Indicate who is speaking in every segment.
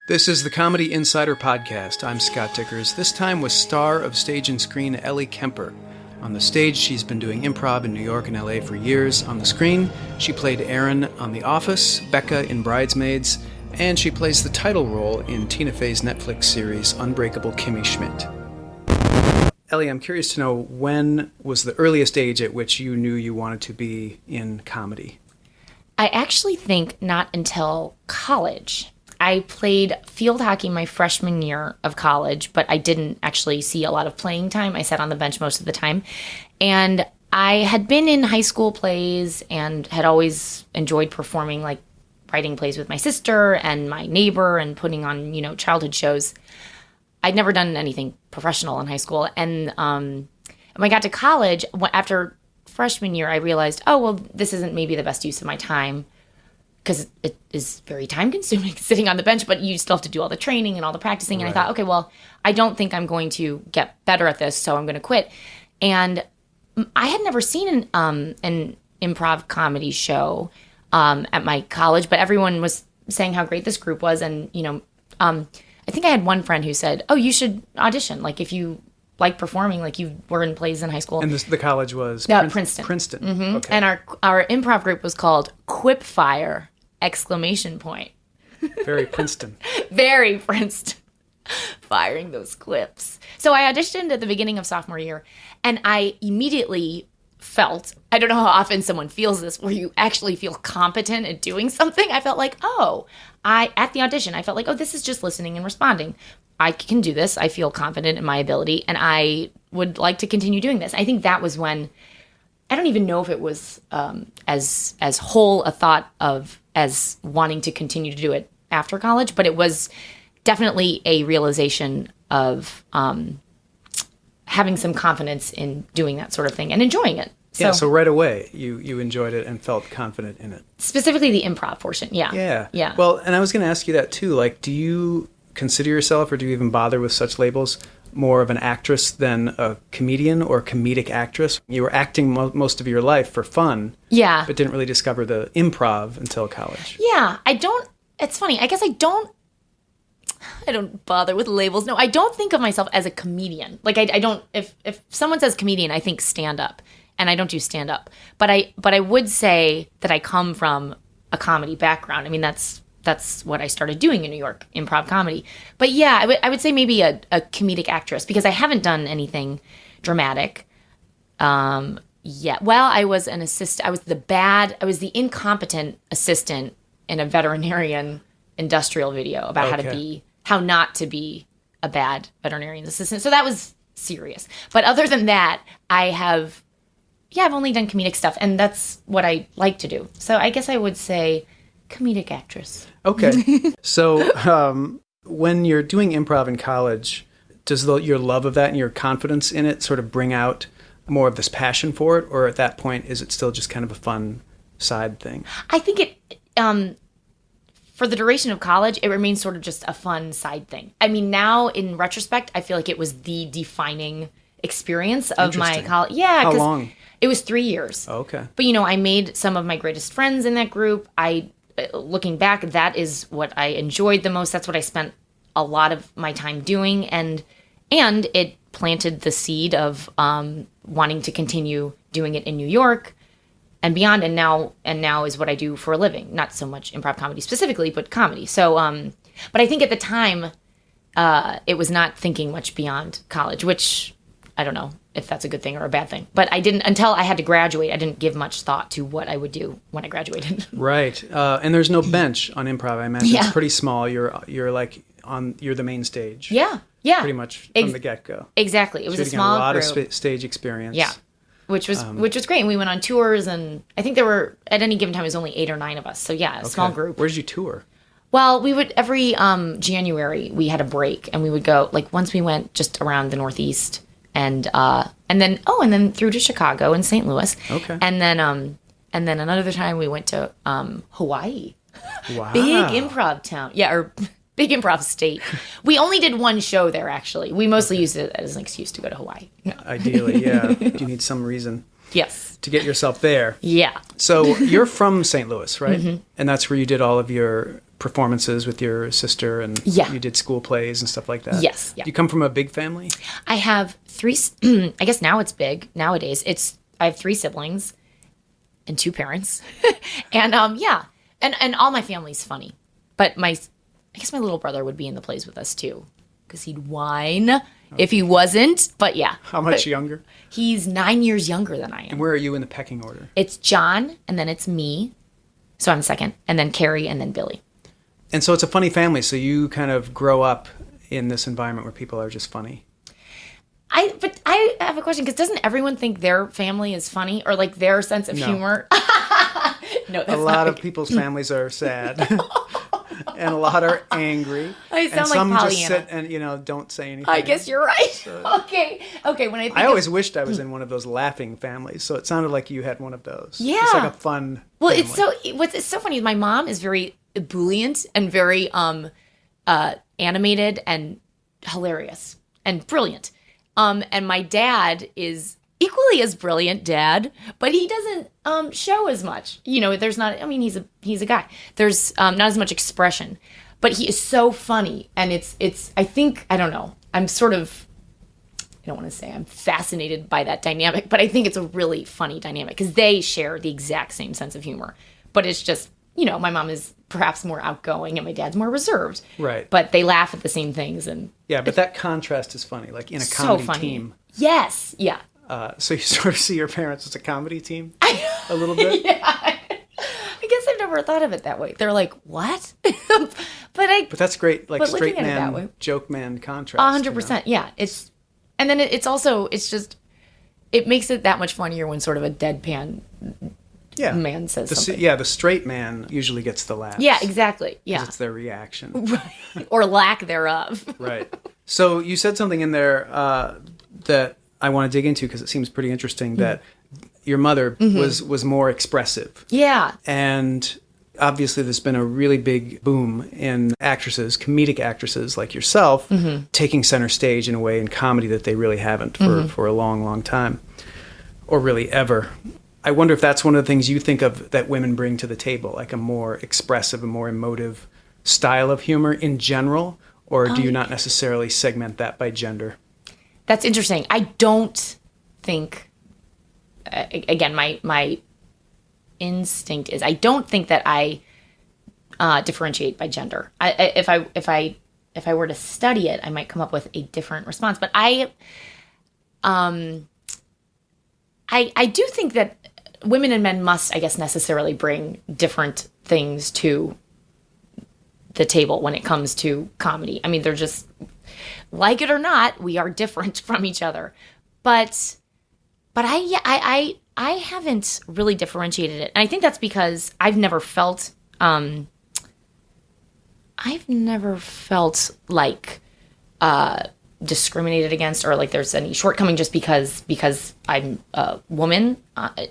Speaker 1: This is the Comedy Insider Podcast. I'm Scott Dikkers, this time with star of stage and screen Ellie Kemper. On the stage, she's been doing improv in New York and LA for years. On the screen, she played Erin on The Office, Becca in Bridesmaids, and she plays the title role in Tina Fey's Netflix series Unbreakable Kimmy Schmidt. Ellie, I'm curious to know, when was the earliest age at which you knew you wanted to be in comedy?
Speaker 2: I actually think not until college. I played field hockey my freshman year of college, but I didn't actually see a lot of playing time. I sat on the bench most of the time. And I had been in high school plays and had always enjoyed performing, like writing plays with my sister and my neighbor and putting on, childhood shows. I'd never done anything professional in high school. And when I got to college, after freshman year, I realized, this isn't maybe the best use of my time, because it is very time-consuming sitting on the bench, but you still have to do all the training and all the practicing. And I thought, I don't think I'm going to get better at this, so I'm going to quit. And I had never seen an improv comedy show at my college, but everyone was saying how great this group was. And, I think I had one friend who said, you should audition. Like, if you like performing, like you were in plays in high school.
Speaker 1: And the college was?
Speaker 2: Princeton.
Speaker 1: Princeton.
Speaker 2: Mm-hmm.
Speaker 1: Okay.
Speaker 2: And our improv group was called Quipfire!
Speaker 1: Very Princeton.
Speaker 2: Very Princeton. Firing those quips. So I auditioned at the beginning of sophomore year, and I immediately felt, I don't know how often someone feels this, where you actually feel competent at doing something. I felt like, at the audition, I felt like, this is just listening and responding. I can do this. I feel confident in my ability, and I would like to continue doing this. I think that was when, I don't even know if it was as whole a thought of as wanting to continue to do it after college, but it was definitely a realization of having some confidence in doing that sort of thing and enjoying it.
Speaker 1: So right away you enjoyed it and felt confident in it.
Speaker 2: Specifically the improv portion,
Speaker 1: Yeah.
Speaker 2: Yeah.
Speaker 1: Well, and I was going to ask you that too. Like, do you consider yourself, or do you even bother with such labels, more of an actress than a comedian or comedic actress? You were acting most of your life for fun, but didn't really discover the improv until college.
Speaker 2: Yeah, it's funny. I guess I don't bother with labels. No, I don't think of myself as a comedian. Like, I don't, if someone says comedian, I think stand up, and I don't do stand up. But I would say that I come from a comedy background. I mean, that's what I started doing in New York, improv comedy. But yeah, I would say maybe a comedic actress, because I haven't done anything dramatic yet. Well, I was an assistant. I was the incompetent assistant in a veterinarian industrial video about how not to be a bad veterinarian assistant. So that was serious. But other than that, I've only done comedic stuff, and that's what I like to do. So I guess I would say comedic actress.
Speaker 1: Okay. So when you're doing improv in college, does your love of that and your confidence in it sort of bring out more of this passion for it? Or at that point, is it still just kind of a fun side thing?
Speaker 2: I think it, for the duration of college, it remains sort of just a fun side thing. I mean, now in retrospect, I feel like it was the defining experience of my college. Yeah.
Speaker 1: How long?
Speaker 2: It was 3 years.
Speaker 1: Oh, okay.
Speaker 2: But, I made some of my greatest friends in that group. Looking back, that is what I enjoyed the most. That's what I spent a lot of my time doing, and it planted the seed of wanting to continue doing it in New York and beyond. And now is what I do for a living. Not so much improv comedy specifically, but comedy. So, but I think at the time, it was not thinking much beyond college, which I don't know if that's a good thing or a bad thing. But I didn't, until I had to graduate, I didn't give much thought to what I would do when I graduated.
Speaker 1: Right. And there's no bench on improv. I imagine it's pretty small. You're the main stage.
Speaker 2: Yeah.
Speaker 1: Pretty much from the get-go.
Speaker 2: Exactly. It was a small
Speaker 1: group. A lot
Speaker 2: group.
Speaker 1: of stage experience.
Speaker 2: Yeah. Which was great. And we went on tours, and I think there were, at any given time, it was only 8 or 9 of us. So yeah, a small group.
Speaker 1: Where did you tour?
Speaker 2: Well, we would, every January, we had a break, and we would go, once we went just around the Northeast, and then through to Chicago and St. Louis.
Speaker 1: Okay.
Speaker 2: And then another time we went to Hawaii.
Speaker 1: Wow.
Speaker 2: Big improv town. Yeah, or big improv state. We only did one show there, actually. We mostly used it as an excuse to go to Hawaii.
Speaker 1: Ideally, yeah. You need some reason.
Speaker 2: Yes.
Speaker 1: To get yourself there.
Speaker 2: Yeah.
Speaker 1: So you're from St. Louis, right?
Speaker 2: Mm-hmm.
Speaker 1: And that's where you did all of your performances with your sister, and you did school plays and stuff like that.
Speaker 2: Yes. Yeah.
Speaker 1: You come from a big family?
Speaker 2: I have 3, I guess now it's big. Nowadays, I have 3 siblings and 2 parents. And and all my family's funny. But I guess my little brother would be in the plays with us too, because he'd whine if he wasn't. But yeah.
Speaker 1: How much younger?
Speaker 2: He's 9 years younger than I am.
Speaker 1: And where are you in the pecking order?
Speaker 2: It's John, and then it's me. So I'm second, and then Carrie, and then Billy.
Speaker 1: And so it's a funny family. So you kind of grow up in this environment where people are just funny.
Speaker 2: But I have a question, because doesn't everyone think their family is funny, or like their sense of humor? No, that's
Speaker 1: a lot of people's families are sad, and a lot are angry.
Speaker 2: I sound
Speaker 1: and
Speaker 2: like
Speaker 1: some
Speaker 2: Pollyanna.
Speaker 1: just sit and don't say anything.
Speaker 2: I guess you're right. So, okay. When I
Speaker 1: always wished I was in one of those laughing families, so it sounded like you had one of those.
Speaker 2: Yeah,
Speaker 1: it's like a fun.
Speaker 2: Well,
Speaker 1: family.
Speaker 2: What's so funny is my mom is very ebullient and very animated and hilarious and brilliant. And my dad is equally as brilliant, but he doesn't show as much. There's not. I mean, he's a guy. There's not as much expression, but he is so funny, and it's. I think, I don't know. I'm sort of. I don't want to say I'm fascinated by that dynamic, but I think it's a really funny dynamic because they share the exact same sense of humor. But it's just, my mom is perhaps more outgoing and my dad's more reserved.
Speaker 1: Right.
Speaker 2: But they laugh at the same things.
Speaker 1: But that contrast is funny, like in a comedy team.
Speaker 2: Yes. Yeah.
Speaker 1: So you sort of see your parents as a comedy team a little bit?
Speaker 2: Yeah. I guess I've never thought of it that way. They're like, what? But
Speaker 1: that's great, like straight man, joke man contrast.
Speaker 2: 100%. Yeah. And then it's also, it makes it that much funnier when sort of a deadpan man says something.
Speaker 1: The straight man usually gets the laughs.
Speaker 2: Yeah, exactly. Yeah.
Speaker 1: It's their reaction.
Speaker 2: Right. Or lack thereof.
Speaker 1: Right. So you said something in there that I want to dig into because it seems pretty interesting, that your mother was more expressive.
Speaker 2: Yeah.
Speaker 1: And obviously there's been a really big boom in actresses, comedic actresses like yourself, taking center stage in a way in comedy that they really haven't for a long, long time, or really ever. I wonder if that's one of the things you think of that women bring to the table, like a more expressive, a more emotive style of humor in general, or do you not necessarily segment that by gender?
Speaker 2: That's interesting. I don't think, again, my instinct is I don't think that I differentiate by gender. If I were to study it, I might come up with a different response. But I do think that women and men must, I guess, necessarily bring different things to the table when it comes to comedy. I mean, they're just, like it or not, we are different from each other. But I haven't really differentiated it. And I think that's because I've never felt like discriminated against or like there's any shortcoming just because I'm a woman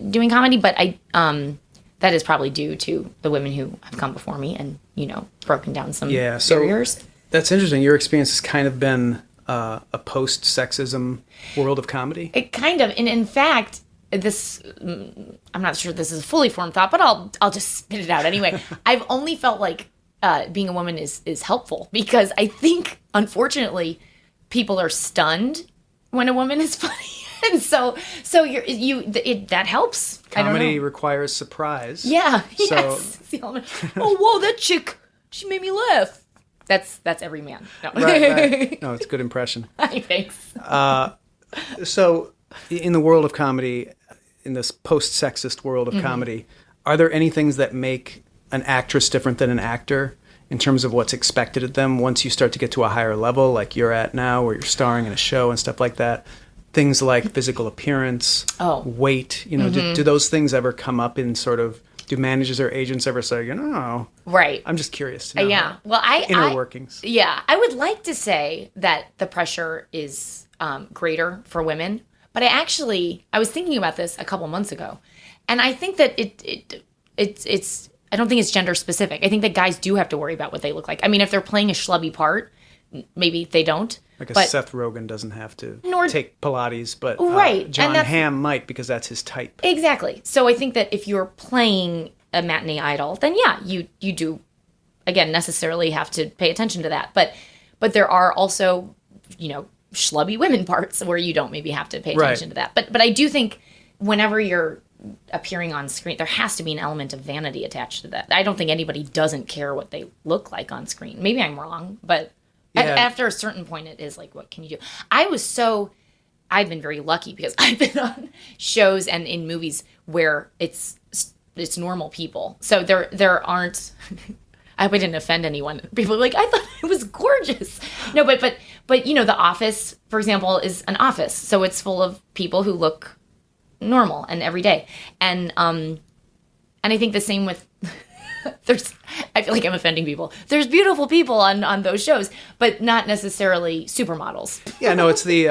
Speaker 2: doing comedy. But that is probably due to the women who have come before me and, broken down some barriers.
Speaker 1: That's interesting. Your experience has kind of been a post-sexism world of comedy?
Speaker 2: It kind of. And in fact, this, I'm not sure this is a fully formed thought, but I'll just spit it out anyway. I've only felt like being a woman is helpful because I think, unfortunately, people are stunned when a woman is funny. And so that helps.
Speaker 1: Comedy requires surprise.
Speaker 2: Yeah.
Speaker 1: So.
Speaker 2: Yes. Oh, whoa, that chick, she made me laugh. That's every man. No.
Speaker 1: Right. No, it's a good impression.
Speaker 2: Thanks.
Speaker 1: So in the world of comedy, in this post-sexist world of comedy, are there any things that make an actress different than an actor in terms of what's expected of them once you start to get to a higher level like you're at now where you're starring in a show and stuff like that? Things like physical appearance, weight, do those things ever come up in sort of, do managers or agents ever say,
Speaker 2: right?
Speaker 1: I'm just curious to know.
Speaker 2: Yeah. Well,
Speaker 1: inner workings.
Speaker 2: Yeah. I would like to say that the pressure is greater for women, but I was thinking about this a couple months ago, and I think that it's I don't think it's gender specific. I think that guys do have to worry about what they look like. I mean, if they're playing a schlubby part, maybe they don't.
Speaker 1: Like Seth Rogen doesn't have to take Pilates, but John Hamm might because that's his type.
Speaker 2: Exactly. So I think that if you're playing a matinee idol, then yeah, you do again, necessarily have to pay attention to that. But there are also, schlubby women parts where you don't maybe have to pay attention to that. But I do think whenever you're appearing on screen, there has to be an element of vanity attached to that. I don't think anybody doesn't care what they look like on screen. Maybe I'm wrong, but after a certain point, it is like, what can you do? I've been very lucky because I've been on shows and in movies where it's normal people. So there aren't. I hope I didn't offend anyone. People are like, I thought it was gorgeous. No, but The Office, for example, is an office, so it's full of people who look normal and everyday. And I think the same with I feel like I'm offending people. There's beautiful people on those shows, but not necessarily supermodels.
Speaker 1: Yeah, no, it's the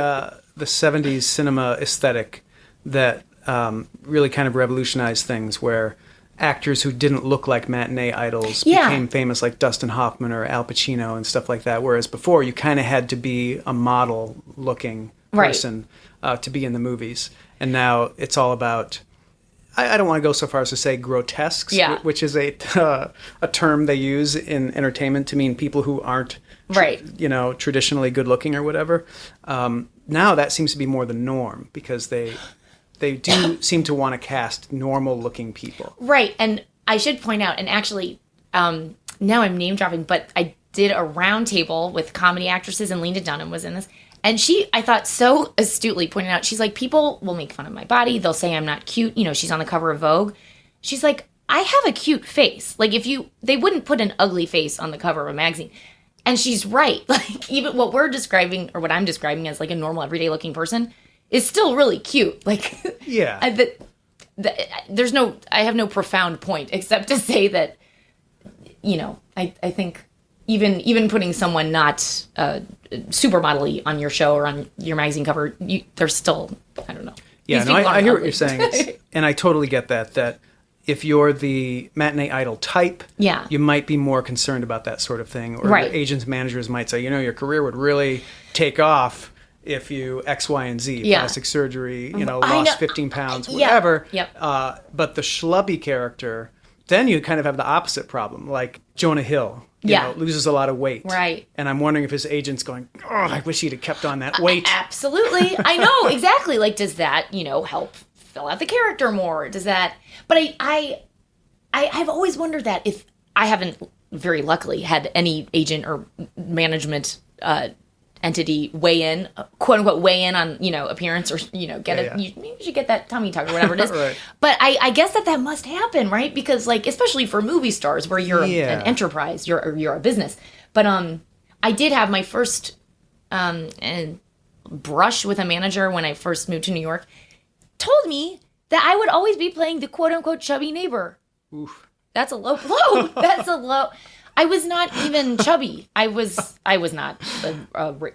Speaker 1: 70s cinema aesthetic that really kind of revolutionized things, where actors who didn't look like matinee idols became famous, like Dustin Hoffman or Al Pacino and stuff like that, whereas before you kind of had to be a model-looking person to be in the movies. And now it's all about, I don't want to go so far as to say grotesques, which is a term they use in entertainment to mean people who aren't traditionally good-looking or whatever. Now that seems to be more the norm, because they do seem to want to cast normal-looking people. Right, and I should point out, and actually, now I'm name-dropping, but I did a round table with comedy actresses, and Lena Dunham was in this, and she, I thought, so astutely pointed out, she's like, people will make fun of my body, they'll say I'm not cute, she's on the cover of Vogue. She's like, I have a cute face. Like, they wouldn't put an ugly face on the cover of a magazine. And she's right. Like, even what we're describing, or what I'm describing as like a normal, everyday-looking person, is still really cute. Like, there's no, I have no profound point except to say that, I think even putting someone not supermodel-y on your show or on your magazine cover, they're still, I don't know. Yeah, no, I hear what you're saying. And I totally get that if you're the matinee idol type, you might be more concerned about that sort of thing. Or your agents, managers might say, your career would really take off if you X, Y, and Z, plastic surgery, lost 15 pounds, whatever. But the schlubby character, then you kind of have the opposite problem. Like Jonah Hill, loses a lot of weight. Right. And I'm wondering if his agent's going, oh, I wish he'd have kept on that weight. Absolutely. I know, exactly. Like, does that, help fill out the character more? Does that... But I've always wondered that, if I haven't, very luckily, had any agent or management entity weigh in, quote unquote, weigh in on, appearance, or, get it. You should get that tummy tuck or whatever it is. Right. But I guess that must happen, right? Because, like, especially for movie stars where you're an enterprise, you're a business. But I did have my first brush with a manager when I first moved to New York, told me that I would always be playing the quote unquote chubby neighbor. Oof. That's a low blow. That's a low. I was not even chubby. I was not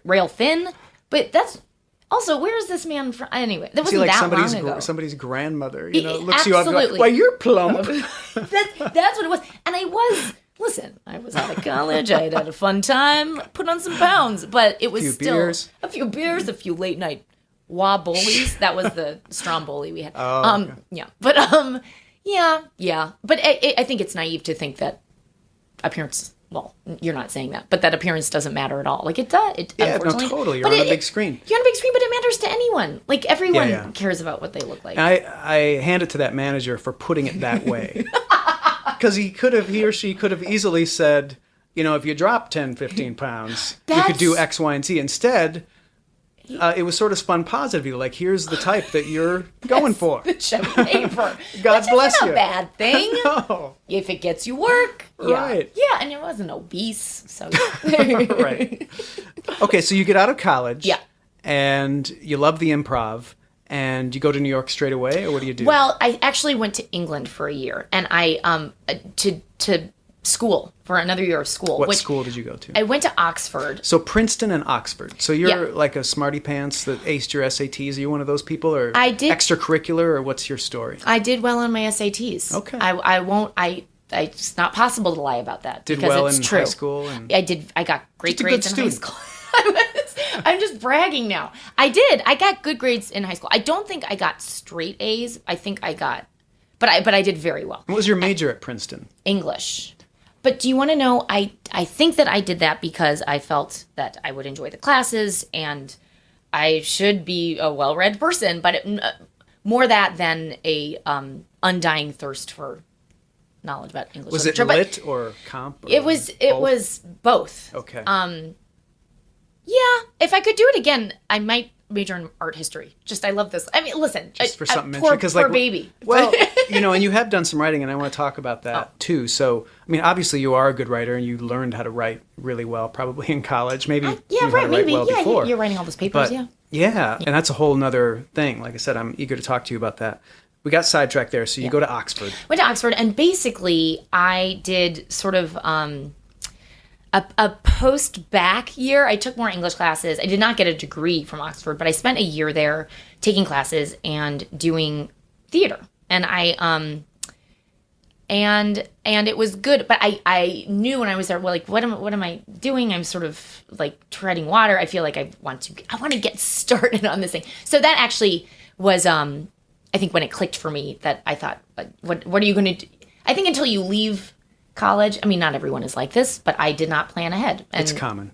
Speaker 1: rail thin. But that's also, where is this man from? Anyway, that wasn't that long ago. Somebody's grandmother, looks you up like, why, you're plump. That's what it was. And I was out of college. I had a fun time, put on some pounds, but it was a few beers, a few late night wobblies. That was the Stromboli we had. Oh, okay. Yeah. But But I think it's naive to think that appearance, well, you're not saying that, but that appearance doesn't matter at all. Like, it does. Unfortunately. No, totally. You're on a big screen. You're on a big screen, but it matters to anyone. Like, everyone cares about what they look like. I hand it to that manager for putting it that way. Because he or she could have easily said, if you drop 10, 15 pounds, you could do X, Y, and Z. Instead, it was sort of spun positively. Like, here's the type that you're going for. The chubby paper. God bless you. It's not a bad thing. No. If it gets you work. Right. Yeah, and it wasn't obese. So. Right. Okay, so you get out of college. Yeah. And you love the improv. And you go to New York straight away, or what do you do? Well, I actually went to England for a year. And I, to school, for another year of school. What school did you go to? I went to Oxford. So Princeton and Oxford. So you're like a smarty pants that aced your SATs. Are you one of those people, or I did extracurricular, or what's your story? I did well on my SATs. Okay. It's not possible to lie about that. Did well in high school? And I got great grades in high school. I'm just bragging now. I did. I got good grades in high school. I don't think I got straight A's. I think I got, but I did very well. What was your major at Princeton? English.
Speaker 2: But do you want to know, I think that I did that because I felt that I would enjoy the classes and I should be a well-read person, but more that than a undying thirst for knowledge about English
Speaker 1: was
Speaker 2: literature.
Speaker 1: Was it lit or comp? Or
Speaker 2: it was both.
Speaker 1: Okay.
Speaker 2: Yeah, if I could do it again, I might major in art history. Just I love this. I mean, listen,
Speaker 1: just for something
Speaker 2: poor,
Speaker 1: because
Speaker 2: poor baby.
Speaker 1: Well, and you have done some writing, and I want to talk about that too. So, I mean, obviously, you are a good writer, and you learned how to write really well, probably in college. Maybe before.
Speaker 2: You're writing all those papers,
Speaker 1: but, yeah, and that's a whole nother thing. Like I said, I'm eager to talk to you about that. We got sidetracked there, so you go to Oxford.
Speaker 2: Went to Oxford, and basically, I did sort of a post-bac year. I took more English classes. I did not get a degree from Oxford, but I spent a year there taking classes and doing theater. And and it was good, but I knew when I was there, well, like, what am I doing? I'm sort of like treading water. I feel like I want to get started on this thing. So that actually was, I think when it clicked for me that I thought, what are you going to do? I think until you leave college, I mean, not everyone is like this, but I did not plan ahead. And
Speaker 1: it's common.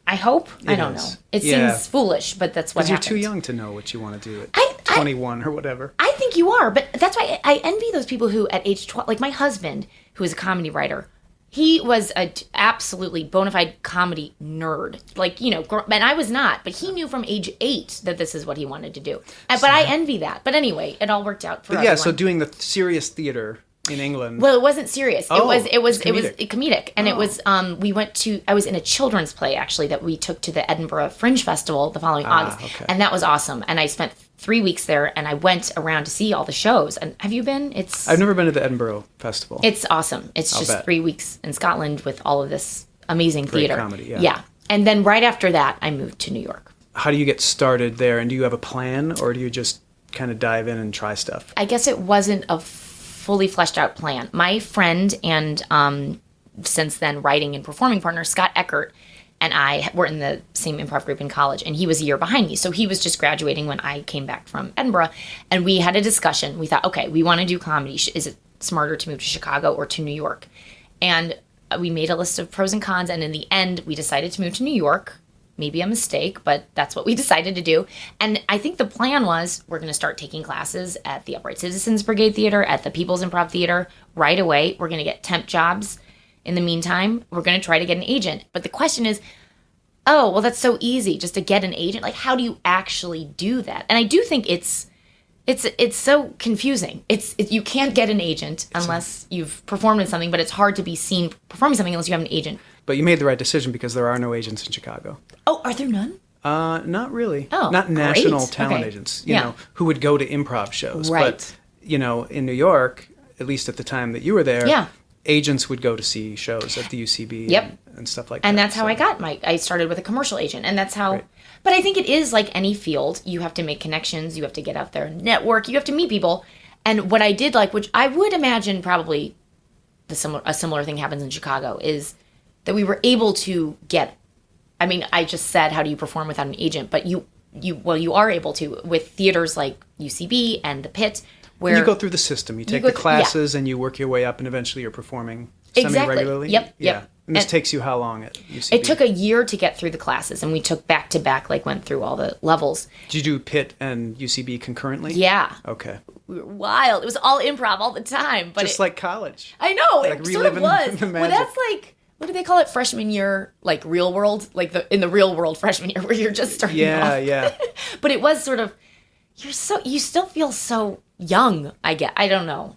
Speaker 2: I hope. I don't know. It seems foolish, but that's what happens.
Speaker 1: Because you're too young to know what you want to do at 21 or whatever.
Speaker 2: I think you are, but that's why I envy those people who at age 12, like my husband, who is a comedy writer, he was a absolutely bona fide comedy nerd. Like, and I was not, but he knew from age 8 that this is what he wanted to do. But I envy that. But anyway, it all worked out for everyone.
Speaker 1: Yeah, so doing the serious theater in England.
Speaker 2: Well, it wasn't serious.
Speaker 1: Oh,
Speaker 2: it was
Speaker 1: comedic.
Speaker 2: And it was I was in a children's play actually that we took to the Edinburgh Fringe Festival the following August.
Speaker 1: Okay.
Speaker 2: And that was awesome. And I spent 3 weeks there and I went around to see all the shows. And have you been?
Speaker 1: I've never been to the Edinburgh Festival.
Speaker 2: It's awesome. It's just 3 weeks in Scotland with all of this amazing
Speaker 1: Great
Speaker 2: theater.
Speaker 1: Comedy, yeah.
Speaker 2: Yeah. And then right after that I moved to New York.
Speaker 1: How do you get started there? And do you have a plan or do you just kind of dive in and try stuff?
Speaker 2: I guess it wasn't a fully fleshed out plan. My friend and since then writing and performing partner, Scott Dikkers, and I were in the same improv group in college, and he was a year behind me. So he was just graduating when I came back from Edinburgh, and we had a discussion. We thought, okay, we want to do comedy. Is it smarter to move to Chicago or to New York? And we made a list of pros and cons, and in the end, we decided to move to New York. Maybe a mistake, but that's what we decided to do. And I think the plan was we're going to start taking classes at the Upright Citizens Brigade Theater, at the People's Improv Theater right away. We're going to get temp jobs. In the meantime, we're going to try to get an agent. But the question is, oh, well, that's so easy just to get an agent. Like, how do you actually do that? And I do think it's so confusing. You can't get an agent unless you've performed in something, but it's hard to be seen performing something unless you have an agent.
Speaker 1: But you made the right decision because there are no agents in Chicago.
Speaker 2: Oh, are there none?
Speaker 1: Not really.
Speaker 2: Oh,
Speaker 1: not national
Speaker 2: great.
Speaker 1: talent
Speaker 2: Okay.
Speaker 1: agents, you know, who would go to improv shows.
Speaker 2: Right.
Speaker 1: But, in New York, at least at the time that you were there, agents would go to see shows at the UCB and stuff like that.
Speaker 2: And that's how I got I started with a commercial agent. And that's how, but I think it is like any field. You have to make connections. You have to get out there and network. You have to meet people. And what I did which I would imagine probably a similar thing happens in Chicago, is that we were able to get, I mean, I just said, how do you perform without an agent? But you are able to with theaters like UCB and the Pit, where
Speaker 1: you go through the system. You take the classes and you work your way up, and eventually you're performing semi-regularly.
Speaker 2: Yep.
Speaker 1: Yeah. And this takes you how long at UCB?
Speaker 2: It took a year to get through the classes, and we took back to back, went through all the levels.
Speaker 1: Did you do Pitt and UCB concurrently?
Speaker 2: Yeah.
Speaker 1: Okay.
Speaker 2: We were wild. It was all improv all the time. But
Speaker 1: just like college.
Speaker 2: I know.
Speaker 1: Like
Speaker 2: it sort of was.
Speaker 1: The magic.
Speaker 2: Well, that's like, what do they call it? Freshman year, like real world? Like in the real world freshman year where you're just starting off.
Speaker 1: Yeah.
Speaker 2: But it was sort of, you still feel so young, I guess. I don't know.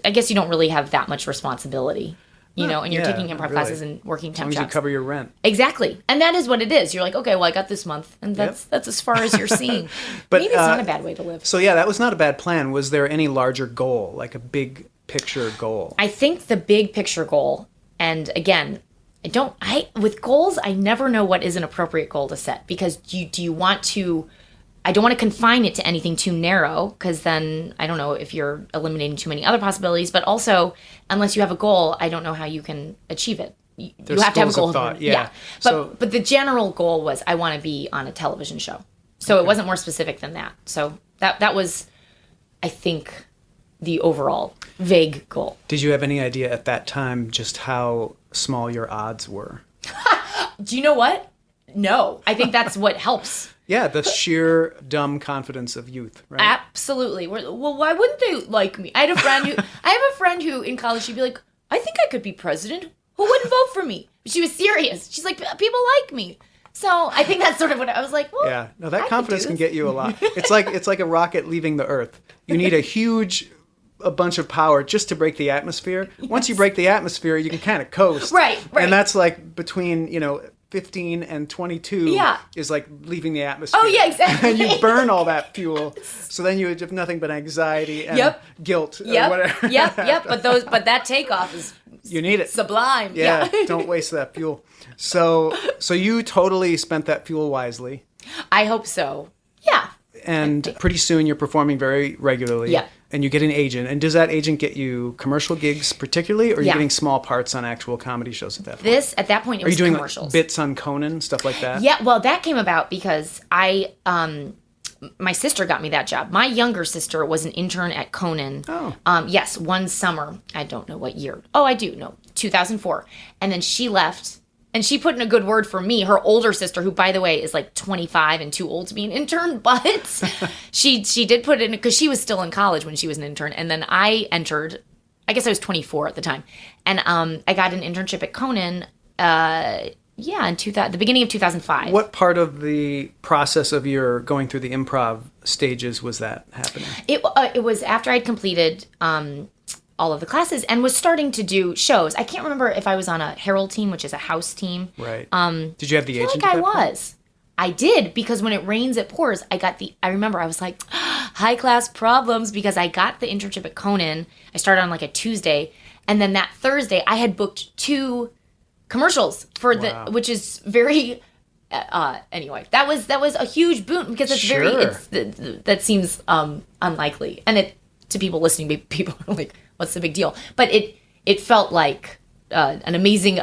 Speaker 2: I guess you don't really have that much responsibility. And you're taking improv classes and working temp jobs.
Speaker 1: As long as you cover your rent.
Speaker 2: Exactly. And that is what it is. You're like, okay, well, I got this month. And that's as far as you're seeing.
Speaker 1: But
Speaker 2: maybe it's not a bad way to live.
Speaker 1: So, that was not a bad plan. Was there any larger goal, like a big picture goal?
Speaker 2: I think the big picture goal, and again, with goals, I never know what is an appropriate goal to set. Because do you want to... I don't want to confine it to anything too narrow, because then I don't know if you're eliminating too many other possibilities. But also, unless you have a goal, I don't know how you can achieve it. You have to have a goal.
Speaker 1: Thought. Yeah.
Speaker 2: But the general goal was I want to be on a television show. So it wasn't more specific than that. So that was, I think, the overall vague goal.
Speaker 1: Did you have any idea at that time just how small your odds were?
Speaker 2: Do you know what? No. I think that's what helps.
Speaker 1: Yeah, the sheer dumb confidence of youth, right?
Speaker 2: Absolutely. Well, why wouldn't they like me? I have a friend who in college, she'd be like, I think I could be president. Who wouldn't vote for me? She was serious. She's like, people like me. So I think that's sort of what I was like. Well,
Speaker 1: yeah, no, that confidence can get you a lot. It's like a rocket leaving the Earth. You need a bunch of power just to break the atmosphere. Yes. Once you break the atmosphere, you can kind of coast.
Speaker 2: Right.
Speaker 1: And that's like between 15 and 22 is like leaving the atmosphere.
Speaker 2: Oh yeah, exactly.
Speaker 1: And you burn all that fuel, so then you have nothing but anxiety and guilt or whatever.
Speaker 2: Yep. But that takeoff is
Speaker 1: you need it.
Speaker 2: Sublime.
Speaker 1: Yeah. Don't waste that fuel. So you totally spent that fuel wisely.
Speaker 2: I hope so. Yeah.
Speaker 1: And pretty soon you're performing very regularly.
Speaker 2: Yeah.
Speaker 1: And you get an agent. And does that agent get you commercial gigs particularly, or are you getting small parts on actual comedy shows at that point?
Speaker 2: At that point, it was commercials.
Speaker 1: Are you doing bits on Conan, stuff like that?
Speaker 2: Yeah, well, that came about because my sister got me that job. My younger sister was an intern at Conan.
Speaker 1: Oh.
Speaker 2: Yes, one summer. I don't know what year. Oh, I do know. 2004. And then she left. And she put in a good word for me, her older sister, who, by the way, is like 25 and too old to be an intern. But she did put in, because she was still in college when she was an intern. And then I entered, I guess I was 24 at the time. And I got an internship at Conan, in the beginning of 2005.
Speaker 1: What part of the process of your going through the improv stages was that happening?
Speaker 2: It was after I'd completed all of the classes and was starting to do shows. I can't remember if I was on a Herald team, which is a house team.
Speaker 1: Right. Did you have the agent?
Speaker 2: I was. I did, because when it rains, it pours. I remember I was like, high class problems, because I got the internship at Conan. I started on like a Tuesday. And then that Thursday I had booked 2 commercials which is very, anyway, that was a huge boon, because it's that seems unlikely. And to people listening, people are like, what's the big deal? But it felt like an amazing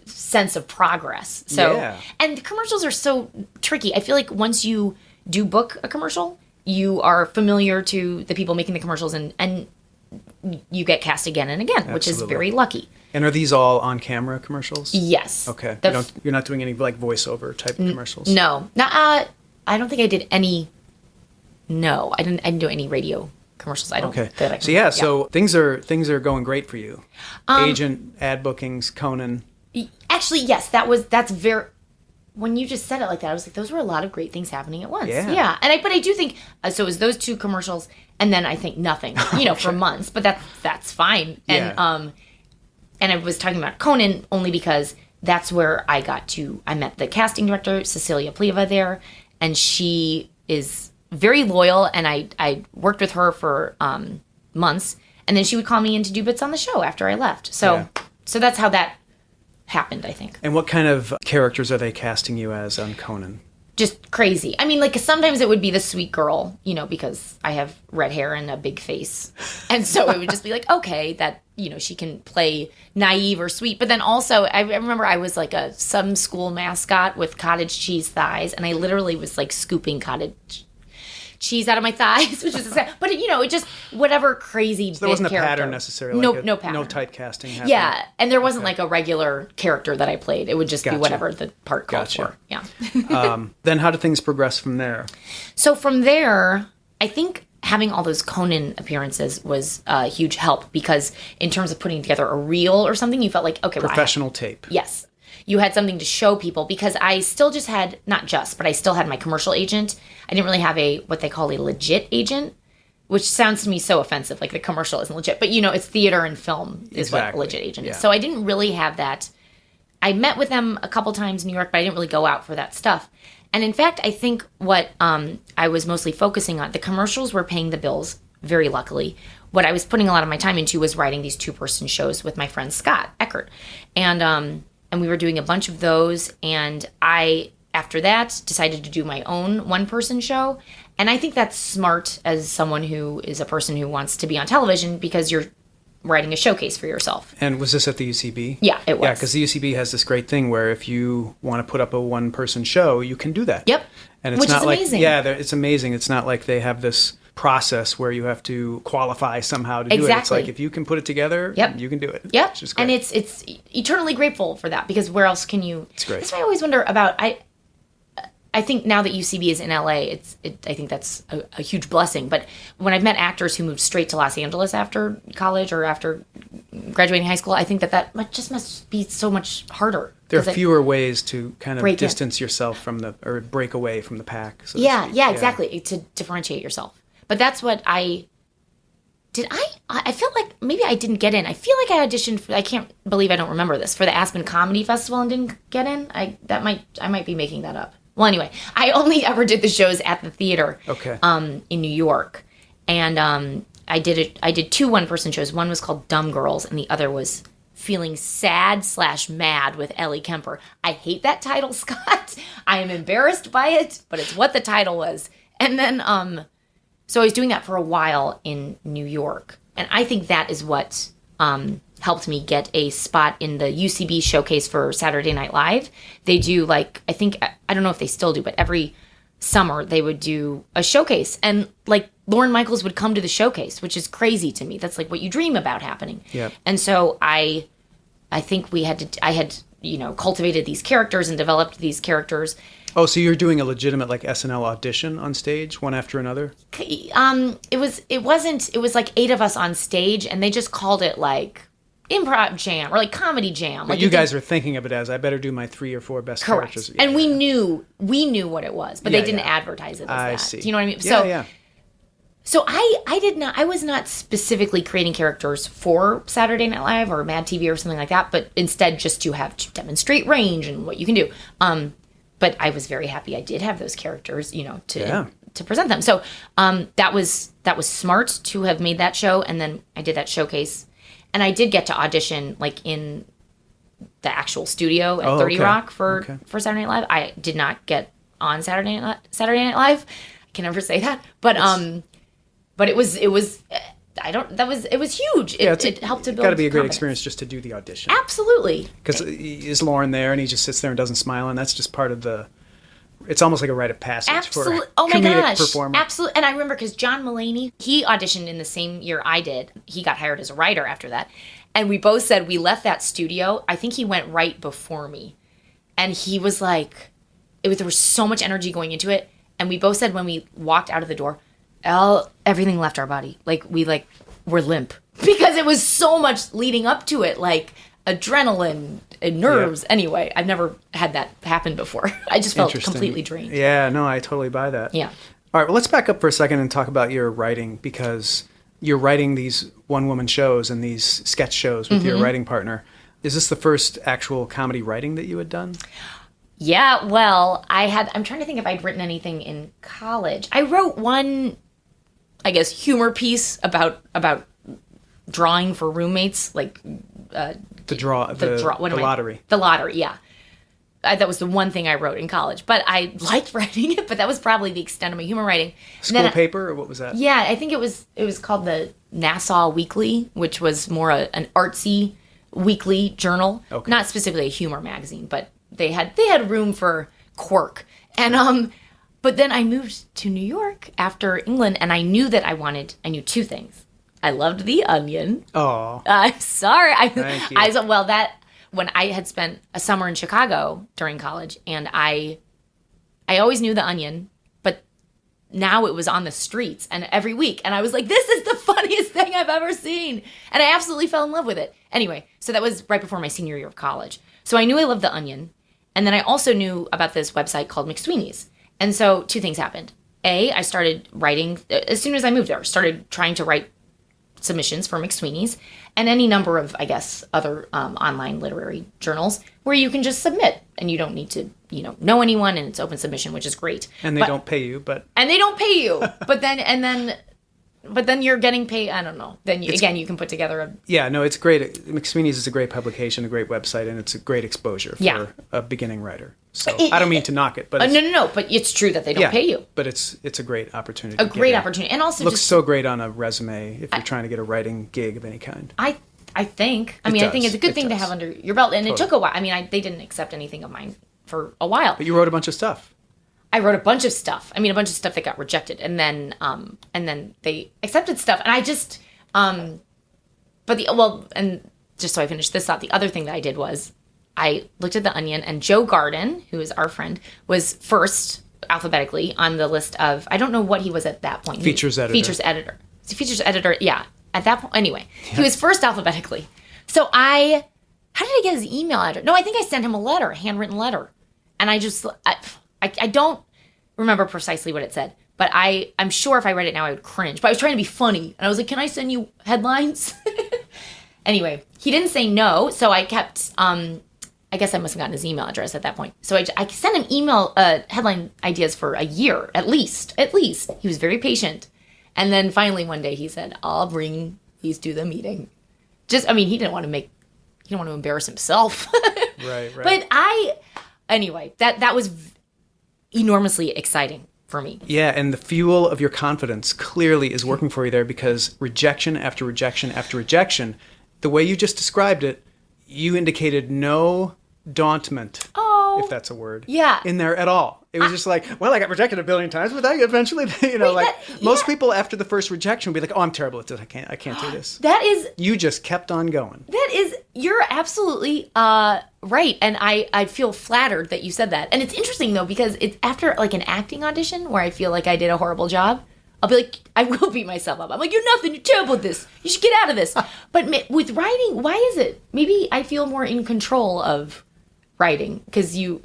Speaker 2: sense of progress. So, and the commercials are so tricky. I feel like once you do book a commercial, you are familiar to the people making the commercials, and you get cast again and again, which is very lucky. And
Speaker 1: are these all on-camera commercials?
Speaker 2: Yes.
Speaker 1: Okay. You're not doing any like voiceover type of commercials?
Speaker 2: No. I don't think I did any. No, I didn't do any radio commercials. I don't. Okay.
Speaker 1: So things are going great for you. Agent, ad bookings, Conan.
Speaker 2: Actually, yes, that's very. When you just said it like that, I was like, those were a lot of great things happening at once. Yeah. But I do think so. It was those 2 commercials, and then I think nothing, for months. But that's fine. And and I was talking about Conan only because that's where I met the casting director, Cecilia Pliva, there, and she is very loyal, and I worked with her for months, and then she would call me in to do bits on the show after I left. So that's how that happened, I think.
Speaker 1: And what kind of characters are they casting you as on Conan?
Speaker 2: Just crazy. I mean, like, sometimes it would be the sweet girl, because I have red hair and a big face. And so it would just be like, okay, that, she can play naive or sweet. But then also, I remember I was like some school mascot with cottage cheese thighs, and I literally was like scooping cottage cheese out of my thighs, which is sad. But it just whatever crazy. So
Speaker 1: there wasn't a
Speaker 2: character.
Speaker 1: Pattern necessarily.
Speaker 2: No pattern.
Speaker 1: No type casting. Happening.
Speaker 2: Yeah, and there wasn't like a regular character that I played. It would just be whatever the part called for. Yeah.
Speaker 1: Then how did things progress from there?
Speaker 2: So from there, I think having all those Conan appearances was a huge help, because in terms of putting together a reel or something, you felt like, okay,
Speaker 1: professional tape.
Speaker 2: Yes. You had something to show people, because I still just had, but I still had my commercial agent. I didn't really have what they call a legit agent, which sounds to me so offensive, like the commercial isn't legit. But, it's theater and film is what a legit agent is. So I didn't really have that. I met with them a couple times in New York, but I didn't really go out for that stuff. And in fact, I think what I was mostly focusing on, the commercials were paying the bills, very luckily. What I was putting a lot of my time into was writing these 2-person shows with my friend Scott Dikkers. And we were doing a bunch of those, and I, after that, decided to do my own 1-person show. And I think that's smart as someone who is a person who wants to be on television, because you're writing a showcase for yourself.
Speaker 1: And was this at the UCB?
Speaker 2: Yeah, it was.
Speaker 1: Yeah, because the UCB has this great thing where if you want to put up a 1-person show, you can do that.
Speaker 2: Yep.
Speaker 1: And it's not like, amazing. Yeah, it's amazing. It's not like they have this process where you have to qualify somehow to do it. It's like, if you can put it together, you can do it.
Speaker 2: Yep.
Speaker 1: Which is great.
Speaker 2: And it's eternally grateful for that, because where else can you...
Speaker 1: It's great.
Speaker 2: That's why I always wonder about... I think now that UCB is in LA, I think that's a huge blessing. But when I've met actors who moved straight to Los Angeles after college or after graduating high school, I think that just must be so much harder.
Speaker 1: There are fewer ways to kind of distance yourself from or break away from the pack. So
Speaker 2: exactly. To differentiate yourself. But that's what I feel like maybe I didn't get in. I feel like I auditioned I can't believe I don't remember this, for the Aspen Comedy Festival and didn't get in. I might be making that up. Well, anyway, I only ever did the shows at the theater in New York. And I did 2 one-person shows. One was called Dumb Girls, and the other was Feeling Sad/Mad with Ellie Kemper. I hate that title, Scott. I am embarrassed by it, but it's what the title was. And then, so I was doing that for a while in New York. And I think that is what helped me get a spot in the UCB showcase for Saturday Night Live. They do I don't know if they still do, but every summer they would do a showcase. And Lorne Michaels would come to the showcase, which is crazy to me. That's like what you dream about happening.
Speaker 1: Yeah.
Speaker 2: And so I think I had cultivated these characters and developed these characters.
Speaker 1: Oh, so you're doing a legitimate SNL audition on stage, one after another?
Speaker 2: It was 8 of us on stage, and they just called it improv jam or comedy jam.
Speaker 1: But you guys are thinking of it as, I better do my 3 or 4 best characters.
Speaker 2: Correct. And we knew what it was, but they didn't advertise it as that.
Speaker 1: I see.
Speaker 2: Do you know what I mean?
Speaker 1: Yeah,
Speaker 2: So I was not specifically creating characters for Saturday Night Live or Mad TV or something like that, but instead just to demonstrate range and what you can do. But I was very happy I did have those characters, to present them. So that was smart to have made that show, and then I did that showcase. And I did get to audition in the actual studio at 30 Rock for Saturday Night Live. I did not get on Saturday Night Live. I can never say that, but it was huge. It helped to build.
Speaker 1: Got to be a great
Speaker 2: confidence.
Speaker 1: Experience just to do the audition.
Speaker 2: Absolutely.
Speaker 1: Because is Lauren there, and he just sits there and doesn't smile, and that's just part of the. It's almost like a rite of passage for a comedic performer.
Speaker 2: Absolutely. And I remember because John Mulaney, he auditioned in the same year I did. He got hired as a writer after that. And we both said we left that studio. I think he went right before me. And he was there was so much energy going into it. And we both said when we walked out of the door, everything left our body. We're limp. Because it was so much leading up to it. Adrenaline and nerves. Yeah. Anyway, I've never had that happen before. I just felt completely drained.
Speaker 1: Yeah, no, I totally buy that.
Speaker 2: Yeah.
Speaker 1: All right, well, let's back up for a second and talk about your writing, because you're writing these one-woman shows and these sketch shows with your writing partner. Is this the first actual comedy writing that you had done?
Speaker 2: Yeah, well, I'm trying to think if I'd written anything in college. I wrote one, I guess, humor piece about drawing for roommates, the lottery. The lottery, yeah. That was the one thing I wrote in college, but I liked writing it. But that was probably the extent of my humor writing.
Speaker 1: School paper, or what was that?
Speaker 2: Yeah, I think it was called the Nassau Weekly, which was more an artsy weekly journal, not specifically a humor magazine, but they had room for quirk. And but then I moved to New York after England, and I knew that I knew 2 things. I loved The Onion.
Speaker 1: Oh.
Speaker 2: I'm sorry.
Speaker 1: Thank you.
Speaker 2: When I had spent a summer in Chicago during college, and I always knew The Onion, but now it was on the streets and every week. And I was like, this is the funniest thing I've ever seen. And I absolutely fell in love with it. Anyway, so that was right before my senior year of college. So I knew I loved The Onion. And then I also knew about this website called McSweeney's. And so 2 things happened. I started writing, as soon as I moved there, started trying to write submissions for McSweeney's and any number of, I guess, other online literary journals where you can just submit and you don't need to, know anyone, and it's open submission, which is great.
Speaker 1: And they don't pay you, but...
Speaker 2: And they don't pay you. But then you're getting paid, I don't know. Then you can put together a...
Speaker 1: Yeah, no, it's great. McSweeney's is a great publication, a great website, and it's a great exposure for a beginning writer. So I don't mean to knock it, but
Speaker 2: no. But it's true that they don't pay you.
Speaker 1: But it's a great opportunity.
Speaker 2: And also
Speaker 1: looks so great on a resume if you're trying to get a writing gig of any kind.
Speaker 2: I think. I think it's a good thing to have under your belt. And it took a while. They didn't accept anything of mine for a while.
Speaker 1: But you wrote a bunch of stuff.
Speaker 2: I wrote a bunch of stuff. I mean, a bunch of stuff that got rejected, and then they accepted stuff, and I just and just so I finish this thought, the other thing that I did was I looked at the Onion, and Joe Garden, who is our friend, was first alphabetically on the list of, I don't know what he was at that point.
Speaker 1: Features editor.
Speaker 2: Features editor, yeah. At that point, anyway, he was first alphabetically. So how did I get his email address? No, I think I sent him a handwritten letter. And I don't remember precisely what it said, but I'm sure if I read it now, I would cringe. But I was trying to be funny. And I was like, can I send you headlines? Anyway, he didn't say no. So I kept, I guess I must have gotten his email address at that point. So I sent him email headline ideas for a year, at least. He was very patient. And then finally one day he said, I'll bring these to the meeting. He didn't want to embarrass himself.
Speaker 1: Right.
Speaker 2: But anyway, that was enormously exciting for me.
Speaker 1: Yeah, and the fuel of your confidence clearly is working for you there, because rejection after rejection after rejection, the way you just described it, you indicated no dauntment, if that's a word, in there at all. It was just like, well, I got rejected a billion times, but I eventually, most people after the first rejection would be like, oh, I'm terrible at this. I can't do this. You just kept on going.
Speaker 2: You're absolutely right. And I feel flattered that you said that. And it's interesting though, because it's after like an acting audition where I feel like I did a horrible job, I'll be like, I will beat myself up. I'm like, you're nothing. You're terrible at this. You should get out of this. But with writing, why is it? Maybe I feel more in control of writing, because you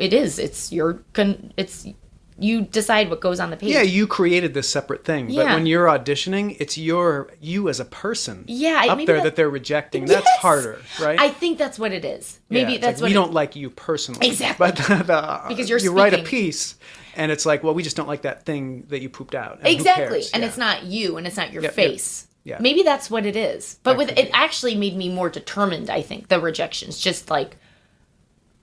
Speaker 2: decide what goes on the page.
Speaker 1: Yeah, you created this separate thing, but when you're auditioning, it's you as a person up there that they're rejecting. That's harder, right?
Speaker 2: I think that's what it is. Maybe that's what
Speaker 1: we don't like you personally.
Speaker 2: Exactly.
Speaker 1: But
Speaker 2: because you
Speaker 1: write a piece and it's like, well, we just don't like that thing that you pooped out. And
Speaker 2: exactly. And it's not you, and it's not your face.
Speaker 1: Yeah.
Speaker 2: Maybe that's what it is. But it actually made me more determined, I think, the rejections. Just like,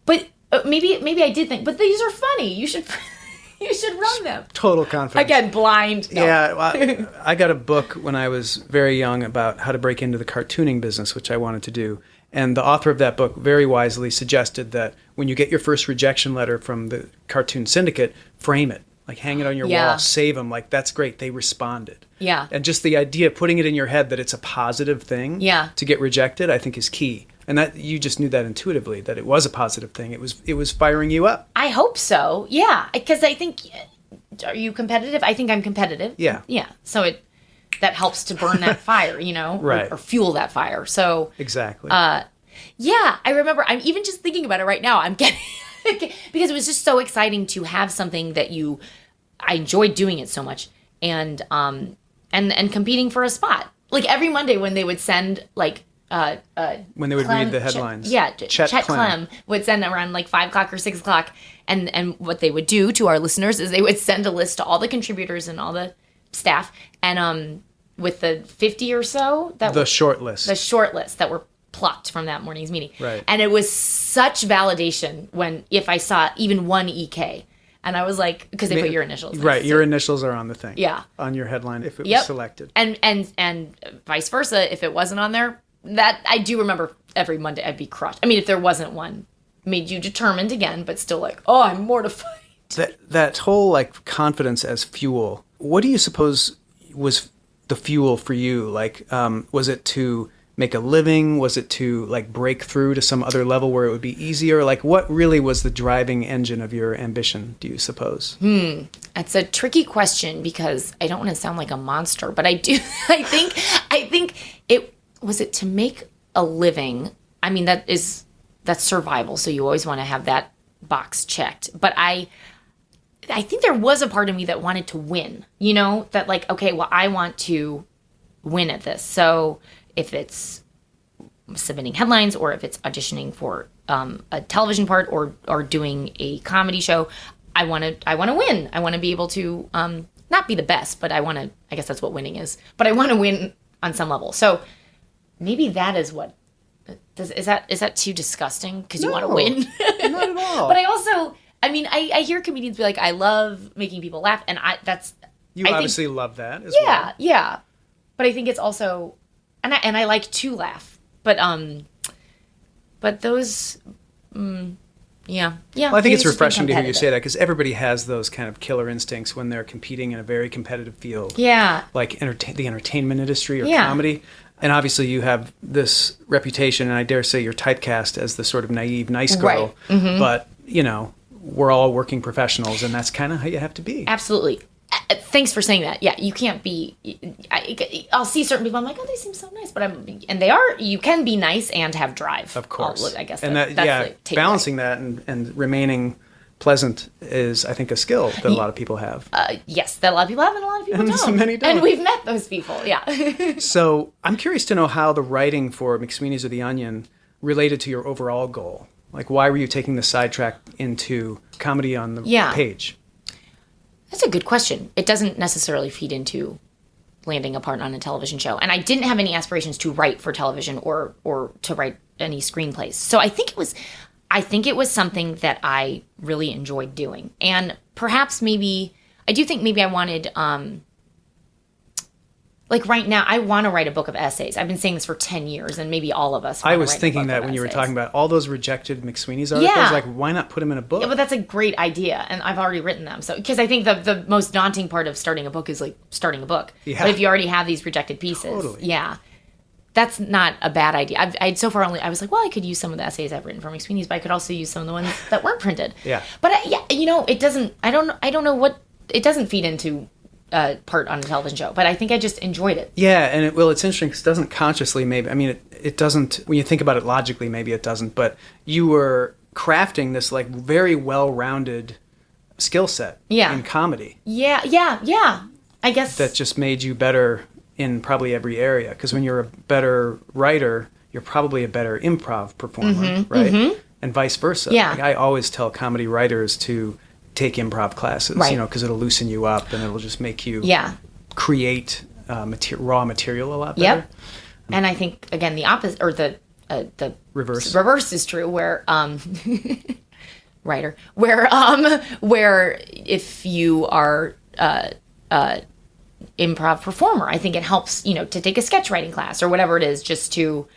Speaker 2: but maybe I did think, but these are funny. You should run them.
Speaker 1: Total confidence.
Speaker 2: Again, blind. No.
Speaker 1: Yeah, well, I got a book when I was very young about how to break into the cartooning business, which I wanted to do. And the author of that book very wisely suggested that when you get your first rejection letter from the cartoon syndicate, frame it. Like hang it on your wall, save them. Like, that's great. They responded.
Speaker 2: Yeah.
Speaker 1: And just the idea of putting it in your head that it's a positive thing to get rejected, I think is key. And that you just knew that intuitively, that it was a positive thing. It was firing you up.
Speaker 2: I hope so. Yeah. Because I think, are you competitive? I think I'm competitive.
Speaker 1: Yeah.
Speaker 2: Yeah. So that helps to burn that fire,
Speaker 1: right.
Speaker 2: or fuel that fire. So
Speaker 1: exactly.
Speaker 2: Yeah, I remember. I'm even just thinking about it right now. I'm getting because it was just so exciting to have something that I enjoyed doing it so much, and competing for a spot. Like every Monday when they would send like.
Speaker 1: When they would read the headlines.
Speaker 2: Chet Clem would send around like 5 o'clock or 6 o'clock. And what they would do to our listeners is they would send a list to all the contributors and all the staff. And with the 50 or so.
Speaker 1: Short list.
Speaker 2: The short list that were plucked from that morning's meeting.
Speaker 1: Right.
Speaker 2: And it was such validation if I saw even one EK. And I was like, because they put your initials.
Speaker 1: Right, your initials are on the thing.
Speaker 2: Yeah.
Speaker 1: On your headline if it was selected.
Speaker 2: And vice versa, if it wasn't on there. That I do remember every Monday I'd be crushed. I mean, if there wasn't one, made you determined again, but still like, oh, I'm mortified.
Speaker 1: That whole like confidence as fuel. What do you suppose was the fuel for you? Like, was it to make a living? Was it to like break through to some other level where it would be easier? Like, what really was the driving engine of your ambition, do you suppose?
Speaker 2: That's a tricky question because I don't want to sound like a monster, but I do. I think it. Was it to make a living? I mean, that's survival. So you always want to have that box checked. But I think there was a part of me that wanted to win, that like, okay, well, I want to win at this. So if it's submitting headlines or if it's auditioning for a television part or doing a comedy show, I want to win. I want to be able to not be the best, but I guess that's what winning is. But I want to win on some level. So maybe that is what is that too disgusting because you want to win?
Speaker 1: Not at all.
Speaker 2: But I also, I hear comedians be like, I love making people laugh, and I
Speaker 1: obviously love that as well.
Speaker 2: Yeah. But I think it's also, and I like to laugh, but those, Yeah.
Speaker 1: Well, I think it's refreshing to hear you say that, because everybody has those kind of killer instincts when they're competing in a very competitive field.
Speaker 2: Yeah.
Speaker 1: Like the entertainment industry or comedy. And obviously you have this reputation, and I dare say you're typecast as the sort of naive, nice girl.
Speaker 2: Right. Mm-hmm.
Speaker 1: But, we're all working professionals, and that's kind of how you have to be.
Speaker 2: Absolutely. Thanks for saying that. Yeah, you can't be. I'll see certain people. I'm like, oh, they seem so nice, but and they are. You can be nice and have drive.
Speaker 1: Of course,
Speaker 2: I guess.
Speaker 1: And that's balancing that and remaining pleasant is, I think, a skill that a lot of people have.
Speaker 2: Yes, that a lot of people have, and a lot of people don't.
Speaker 1: Many don't.
Speaker 2: And we've met those people. Yeah.
Speaker 1: So I'm curious to know how the writing for McSweeney's or The Onion related to your overall goal. Like, why were you taking the sidetrack into comedy on the page?
Speaker 2: That's a good question. It doesn't necessarily feed into landing a part on a television show. And I didn't have any aspirations to write for television or to write any screenplays. So I think it was something that I really enjoyed doing. And perhaps I do think maybe I wanted, like right now, I want to write a book of essays. I've been saying this for 10 years, and maybe all of us want to write a book of essays.
Speaker 1: I was thinking that when you were talking about all those rejected McSweeney's articles, like, why not put them in a book?
Speaker 2: Yeah, but that's a great idea, and I've already written them. So, because I think the most daunting part of starting a book is, like, starting a book. Yeah. But if you already have these rejected pieces, that's not a bad idea. I'd so far I was like, well, I could use some of the essays I've written for McSweeney's, but I could also use some of the ones that weren't printed.
Speaker 1: Yeah.
Speaker 2: But, it doesn't, I don't know what, it doesn't feed into part on a television show, but I think I just enjoyed it.
Speaker 1: Yeah, and it's interesting because it doesn't consciously, maybe, I mean, it doesn't, when you think about it logically, maybe it doesn't, but you were crafting this, like, very well-rounded skill set in comedy.
Speaker 2: Yeah, I guess.
Speaker 1: That just made you better in probably every area, because when you're a better writer, you're probably a better improv performer, right? Mm-hmm. And vice versa.
Speaker 2: Yeah.
Speaker 1: Like, I always tell comedy writers to take improv classes, because it'll loosen you up and it'll just make you create raw material a lot better. Yep.
Speaker 2: And I think, again, the opposite, or the reverse is true, where writer, where if you are improv performer, I think it helps, to take a sketch writing class or whatever it is, just to,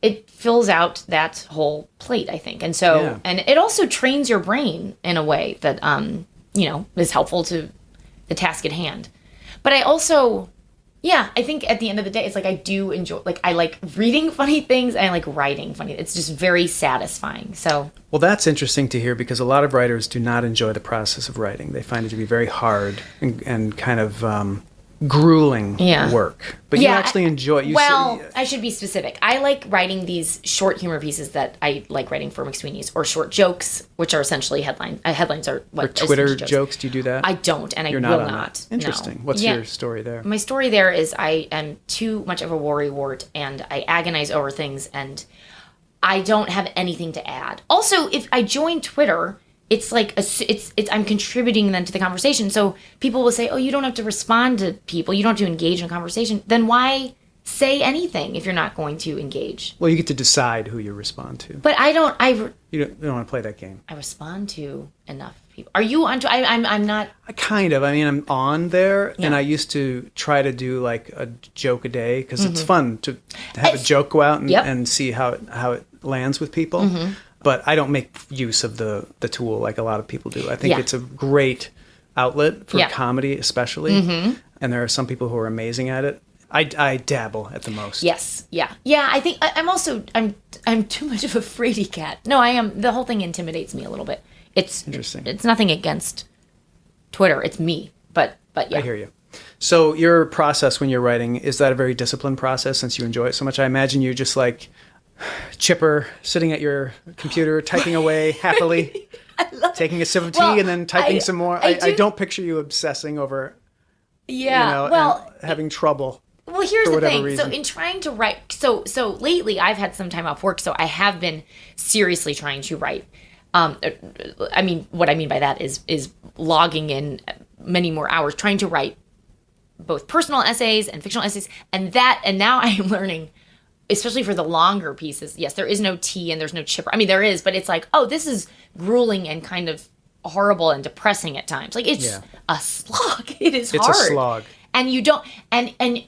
Speaker 2: it fills out that whole plate, I think. And so, and it also trains your brain in a way that, is helpful to the task at hand. But I also, I think at the end of the day, it's like, I do enjoy, like, I like reading funny things and I like writing funny. It's just very satisfying. So.
Speaker 1: Well, that's interesting to hear, because a lot of writers do not enjoy the process of writing. They find it to be very hard and kind of grueling work. But you actually enjoy it.
Speaker 2: I should be specific. I like writing these short humor pieces that I like writing for McSweeney's, or short jokes, which are essentially headlines. Headlines are what?
Speaker 1: Or Twitter jokes. Do you do that?
Speaker 2: I don't, and
Speaker 1: You're
Speaker 2: I will not.
Speaker 1: Interesting.
Speaker 2: No.
Speaker 1: What's your story there?
Speaker 2: My story there is I am too much of a worrywart, and I agonize over things, and I don't have anything to add. Also, if I join Twitter, it's like I'm contributing then to the conversation. So people will say, "Oh, you don't have to respond to people. You don't have to engage in a conversation." Then why say anything if you're not going to engage?
Speaker 1: Well, you get to decide who you respond to.
Speaker 2: But I don't.
Speaker 1: You don't want to play that game.
Speaker 2: I respond to enough people. Are you on? I'm not.
Speaker 1: Kind of. I mean, I'm on there, and I used to try to do like a joke a day, because it's fun to have a joke go out and see how it lands with people. Mm-hmm. But I don't make use of the tool like a lot of people do. I think it's a great outlet for comedy, especially. Mm-hmm. And there are some people who are amazing at it. I dabble at the most.
Speaker 2: Yes, yeah. I think I'm too much of a fraidy cat. No, I am. The whole thing intimidates me a little bit. It's interesting. It's nothing against Twitter. It's me. But yeah.
Speaker 1: I hear you. So your process when you're writing, is that a very disciplined process since you enjoy it so much? I imagine you're just like chipper, sitting at your computer, typing away happily, taking a sip of tea and then typing some more. I don't picture you obsessing over, and having trouble.
Speaker 2: Well, here's the thing. Reason. So in trying to write, so lately I've had some time off work, so I have been seriously trying to write. I mean, what I mean by that is logging in many more hours, trying to write both personal essays and fictional essays, and now I am learning, especially for the longer pieces. Yes, there is no tea and there's no chipper. I mean, there is, but it's like, oh, this is grueling and kind of horrible and depressing at times. Like, it's a slog. It's hard.
Speaker 1: It's a slog.
Speaker 2: And you don't, and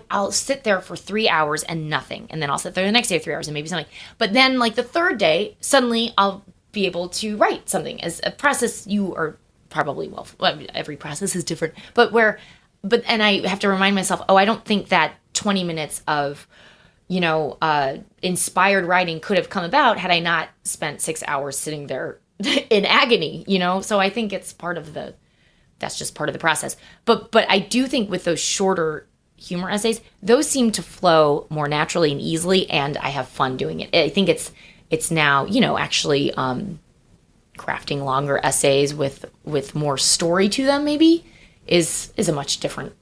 Speaker 2: I'll sit there for 3 hours and nothing. And then I'll sit there the next day for 3 hours and maybe something. But then, like, the third day, suddenly I'll be able to write something. As a process, you are probably, well, every process is different, and I have to remind myself, I don't think that 20 minutes of, inspired writing could have come about had I not spent 6 hours sitting there in agony, So I think it's that's just part of the process. But I do think with those shorter humor essays, those seem to flow more naturally and easily, and I have fun doing it. I think it's now, actually crafting longer essays with more story to them maybe is a much different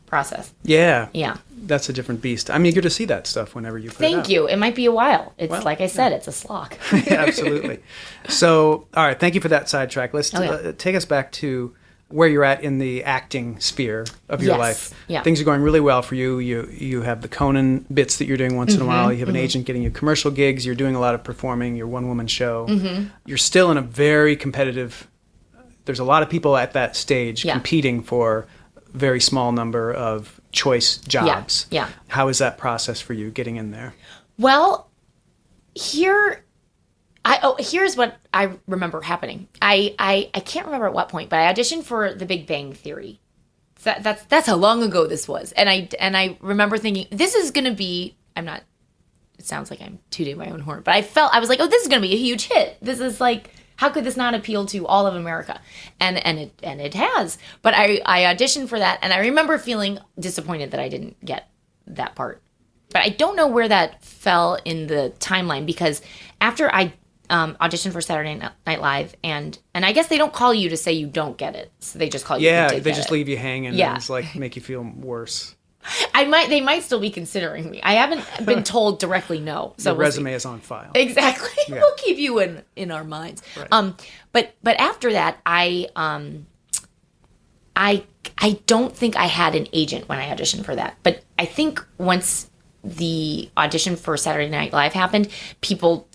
Speaker 2: process.
Speaker 1: Yeah.
Speaker 2: Yeah.
Speaker 1: That's a different beast. I'm eager to see that stuff whenever you put it out.
Speaker 2: Thank you. It might be a while. It's like I said, it's a slog.
Speaker 1: Absolutely. So, all right, thank you for that sidetrack. Let's take us back to where you're at in the acting sphere of your life.
Speaker 2: Yeah.
Speaker 1: Things are going really well for you. You have the Conan bits that you're doing once in a while. You have an agent getting you commercial gigs. You're doing a lot of performing, your one-woman show. You're still in a very competitive... There's a lot of people at that stage competing for a very small number of choice jobs.
Speaker 2: Yeah.
Speaker 1: How is that process for you getting in there?
Speaker 2: Well, here's what I remember happening. I can't remember at what point, but I auditioned for The Big Bang Theory. That's how long ago this was. And I remember thinking, this is going to be, it sounds like I'm tooting my own horn, but I was like, this is going to be a huge hit. This is like, how could this not appeal to all of America? And it has. But I auditioned for that, and I remember feeling disappointed that I didn't get that part. But I don't know where that fell in the timeline, because after I auditioned for Saturday Night Live, and I guess they don't call you to say you don't get it, so they just call you.
Speaker 1: Yeah, they just leave you hanging. And it's like make you feel worse.
Speaker 2: They might still be considering me. I haven't been told directly no. So
Speaker 1: the resume is on file.
Speaker 2: Exactly. Yeah. We'll keep you in our minds. Right. But after that, I don't think I had an agent when I auditioned for that. But I think once the audition for Saturday Night Live happened, people,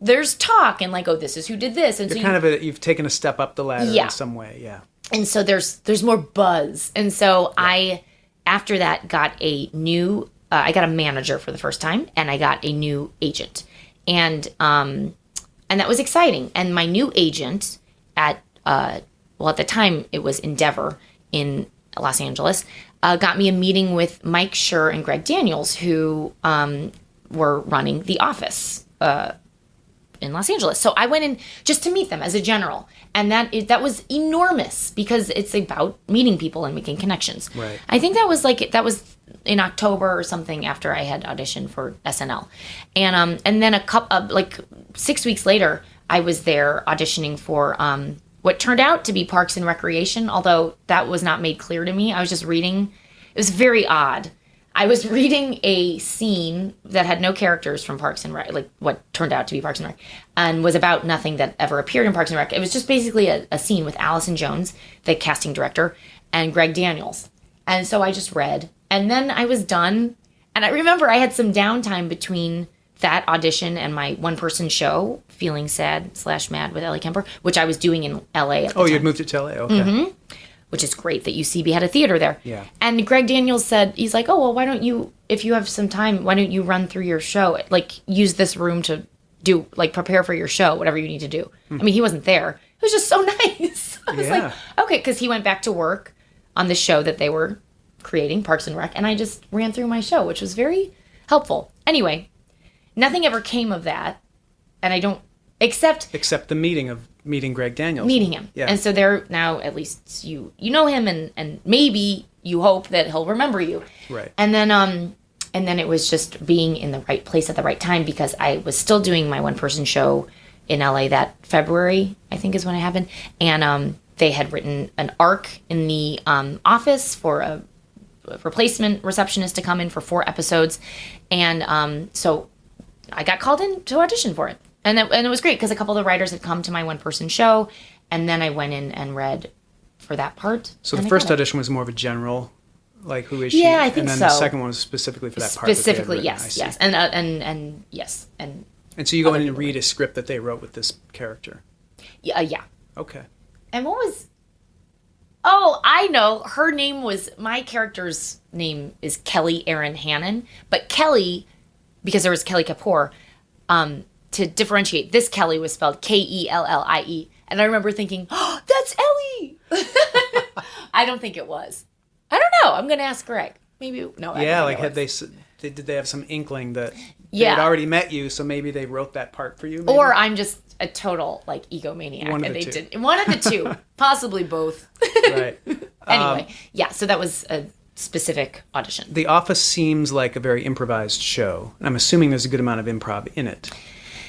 Speaker 2: there's talk and like, this is who did this, and
Speaker 1: you're so you've taken a step up the ladder in some way. Yeah.
Speaker 2: And so there's more buzz, and so I. After that, got a new. I got a manager for the first time, and I got a new agent, and that was exciting. And my new agent at the time it was Endeavor in Los Angeles, got me a meeting with Mike Schur and Greg Daniels, who were running The Office in Los Angeles. So I went in just to meet them as a general. And that was enormous, because it's about meeting people and making connections.
Speaker 1: Right.
Speaker 2: I think that was in October or something after I had auditioned for SNL. And then 6 weeks later, I was there auditioning for what turned out to be Parks and Recreation, although that was not made clear to me. I was just reading. It was very odd. I was reading a scene that had no characters from Parks and Rec, like what turned out to be Parks and Rec, and was about nothing that ever appeared in Parks and Rec. It was just basically a scene with Allison Jones, the casting director, and Greg Daniels. And so I just read, and then I was done. And I remember I had some downtime between that audition and my one-person show, Feeling Sad/Mad with Ellie Kemper, which I was doing in L.A. at the time.
Speaker 1: Oh, you'd moved it to L.A., okay.
Speaker 2: Mm-hmm. Which is great that UCB had a theater there.
Speaker 1: Yeah.
Speaker 2: And Greg Daniels said, he's like, why don't you, if you have some time, why don't you run through your show? Like, use this room to do, like, prepare for your show, whatever you need to do. I mean, he wasn't there. It was just so nice. I was like, okay, because he went back to work on the show that they were creating, Parks and Rec, and I just ran through my show, which was very helpful. Anyway, nothing ever came of that, and I don't, except the meeting Greg Daniels. Meeting him. Yeah. And so they're now, at least you know him, and maybe you hope that he'll remember you.
Speaker 1: Right.
Speaker 2: And then it was just being in the right place at the right time, because I was still doing my one-person show in LA that February, I think is when it happened. And they had written an arc in the office for a replacement receptionist to come in for 4 episodes. And so I got called in to audition for it. And it was great, because a couple of the writers had come to my one-person show, and then I went in and read for that part.
Speaker 1: So the first audition was more of a general, like, who is she?
Speaker 2: Yeah, I think so.
Speaker 1: And then the second one was specifically for that part.
Speaker 2: Specifically, yes. And yes. And
Speaker 1: so you go in and read a script that they wrote with this character?
Speaker 2: Yeah.
Speaker 1: Okay.
Speaker 2: And what was... Oh, I know. Her name was... My character's name is Kelly Erin Hannon, but Kelly, because there was Kelly Kapoor... to differentiate, this Kelly was spelled Kellie. And I remember thinking, oh, that's Ellie. I don't think it was. I don't know. I'm going to ask Greg. Maybe, no.
Speaker 1: Yeah, like did they have some inkling that they had already met you, so maybe they wrote that part for you? Maybe?
Speaker 2: Or I'm just a total like egomaniac.
Speaker 1: One of
Speaker 2: and
Speaker 1: the
Speaker 2: they
Speaker 1: two.
Speaker 2: did one of the two, possibly both.
Speaker 1: Right.
Speaker 2: Anyway, yeah, so that was a specific audition.
Speaker 1: The Office seems like a very improvised show. I'm assuming there's a good amount of improv in it.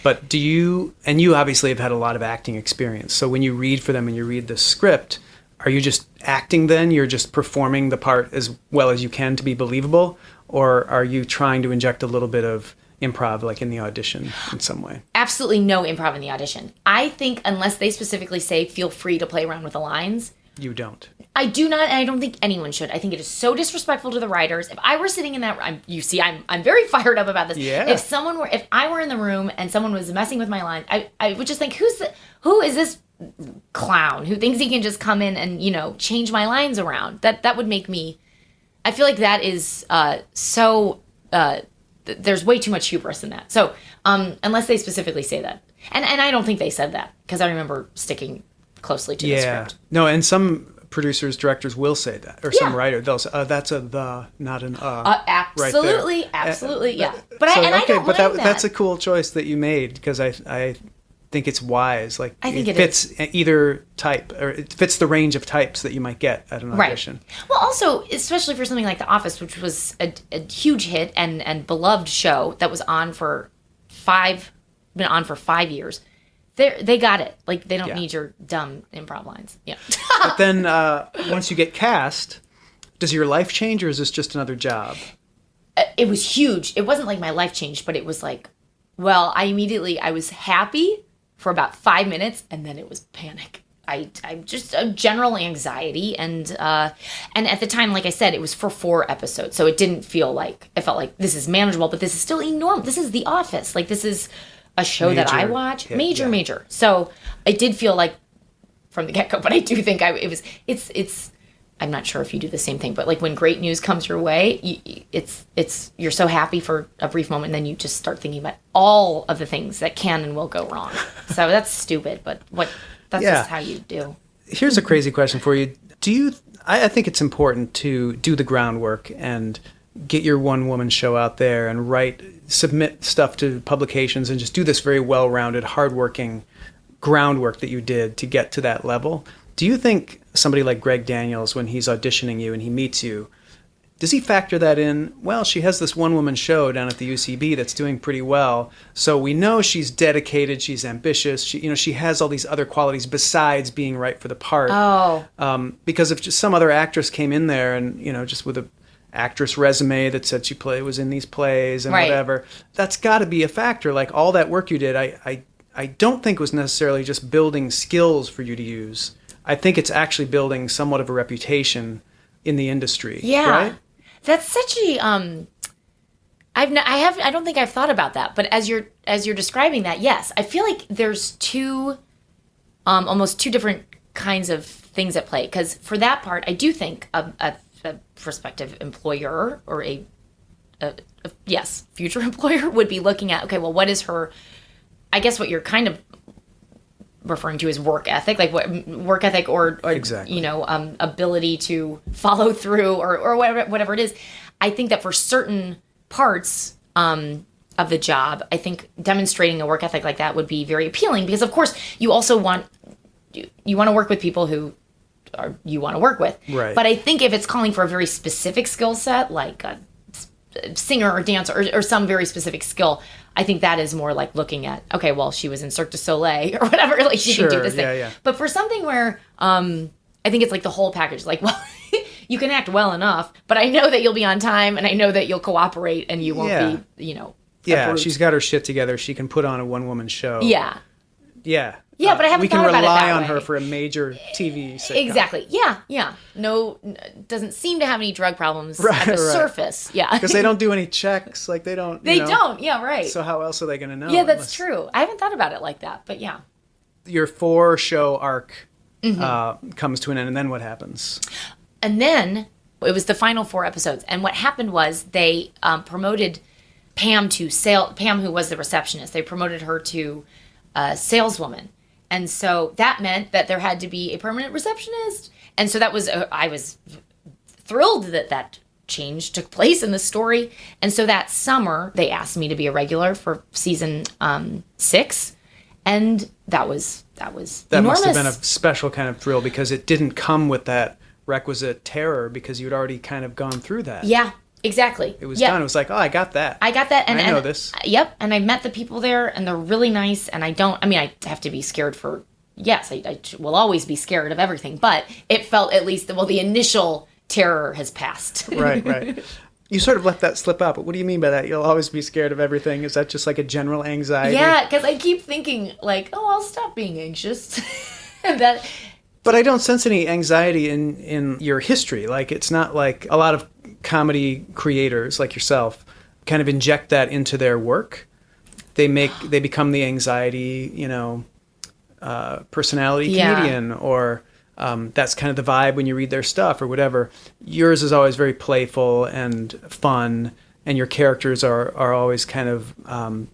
Speaker 1: But you obviously have had a lot of acting experience. So when you read for them and you read the script, are you just acting then? You're just performing the part as well as you can to be believable? Or are you trying to inject a little bit of improv like in the audition in some way?
Speaker 2: Absolutely no improv in the audition. I think unless they specifically say, feel free to play around with the lines.
Speaker 1: You don't.
Speaker 2: I do not, and I don't think anyone should. I think it is so disrespectful to the writers. If I were sitting in that, I'm very fired up about this.
Speaker 1: Yeah.
Speaker 2: If I were in the room and someone was messing with my lines, I would just think, who is this clown who thinks he can just come in and change my lines around? That would make me. I feel like that is there's way too much hubris in that. So unless they specifically say that, and I don't think they said that because I remember sticking closely to the script.
Speaker 1: No, and some producers, directors will say that, or some writer, they'll say, that's a the, not an
Speaker 2: absolutely,
Speaker 1: right
Speaker 2: absolutely, yeah.
Speaker 1: But
Speaker 2: I don't mind that.
Speaker 1: That's a cool choice that you made, because I think it's wise. Like,
Speaker 2: I think
Speaker 1: it fits either type, or it fits the range of types that you might get at an audition.
Speaker 2: Right. Well, also, especially for something like The Office, which was a huge hit and beloved show that was on for 5 years. They got it. Like, they don't need your dumb improv lines. Yeah.
Speaker 1: But then once you get cast, does your life change, or is this just another job?
Speaker 2: It was huge. It wasn't like my life changed, but it was like, well, I was happy for about 5 minutes, and then it was panic. I just a general anxiety, and at the time, like I said, it was for 4 episodes, so it didn't feel like, it felt like this is manageable, but this is still enormous. This is The Office. Like, this is a show that I watch.
Speaker 1: Hit,
Speaker 2: major. So it did feel like from the get-go, but I do think it's I'm not sure if you do the same thing, but like when great news comes your way, you're so happy for a brief moment, and then you just start thinking about all of the things that can and will go wrong. So that's stupid, but that's just how you do.
Speaker 1: Here's a crazy question for you. I think it's important to do the groundwork and get your one-woman show out there and submit stuff to publications and just do this very well-rounded, hardworking groundwork that you did to get to that level. Do you think somebody like Greg Daniels, when he's auditioning you and he meets you, does he factor that in? Well, she has this one-woman show down at the UCB that's doing pretty well, so we know she's dedicated, she's ambitious, she has all these other qualities besides being right for the part.
Speaker 2: Oh.
Speaker 1: Because if just some other actress came in there and, just with a actress resume that said she was in these plays and whatever, that's got to be a factor. Like, all that work you did, I don't think was necessarily just building skills for you to use. I think it's actually building somewhat of a reputation in the industry.
Speaker 2: Yeah,
Speaker 1: right?
Speaker 2: That's such a I don't think I've thought about that, but as you're describing that, yes, I feel like there's almost two different kinds of things at play. Because for that part, I do think a prospective employer or a future employer would be looking at, okay, well, what is her? I guess what you're kind of referring to as work ethic, like what work ethic or
Speaker 1: exactly.
Speaker 2: Ability to follow through or whatever it is. I think that for certain parts of the job, I think demonstrating a work ethic like that would be very appealing, because of course you also want to work with people who you want to work with.
Speaker 1: Right.
Speaker 2: But I think if it's calling for a very specific skill set, like a singer or dancer or some very specific skill, I think that is more like looking at, okay, well, she was in Cirque du Soleil or whatever, like she can do this thing.
Speaker 1: Yeah.
Speaker 2: But for something where I think it's like the whole package, like, well, you can act well enough, but I know that you'll be on time and I know that you'll cooperate and you won't be,
Speaker 1: Yeah, she's got her shit together. She can put on a one-woman show.
Speaker 2: Yeah.
Speaker 1: Yeah.
Speaker 2: Yeah, but I haven't thought about it that way.
Speaker 1: We can rely on her for a major TV sitcom.
Speaker 2: Exactly. Yeah. No, doesn't seem to have any drug problems at the surface. Yeah.
Speaker 1: Because they don't do any checks. Like, they don't.
Speaker 2: They don't. Yeah, right.
Speaker 1: So how else are they going to know?
Speaker 2: Yeah, that's true. I haven't thought about it like that, but yeah.
Speaker 1: Your 4-show arc comes to an end, and then what happens?
Speaker 2: And then it was the final 4 episodes. And what happened was they promoted Pam Pam, who was the receptionist. They promoted her to saleswoman. And so that meant that there had to be a permanent receptionist. And so that was, I was thrilled that that change took place in the story. And so that summer, they asked me to be a regular for season 6. And that was enormous.
Speaker 1: Must have been a special kind of thrill because it didn't come with that requisite terror because you'd already kind of gone through that.
Speaker 2: Yeah, exactly.
Speaker 1: It was done. It was like, oh, I got that. And I know this.
Speaker 2: Yep. And I met the people there and they're really nice. And I have to be scared for, yes, I will always be scared of everything. But it felt at least, the initial terror has passed.
Speaker 1: Right. You sort of let that slip out, but what do you mean by that? You'll always be scared of everything. Is that just like a general anxiety?
Speaker 2: Yeah, because I keep thinking like, oh, I'll stop being anxious.
Speaker 1: But I don't sense any anxiety in your history. Like, it's not like a lot of comedy creators like yourself kind of inject that into their work. They become the anxiety, personality comedian, or that's kind of the vibe when you read their stuff or whatever. Yours is always very playful and fun, and your characters are always kind of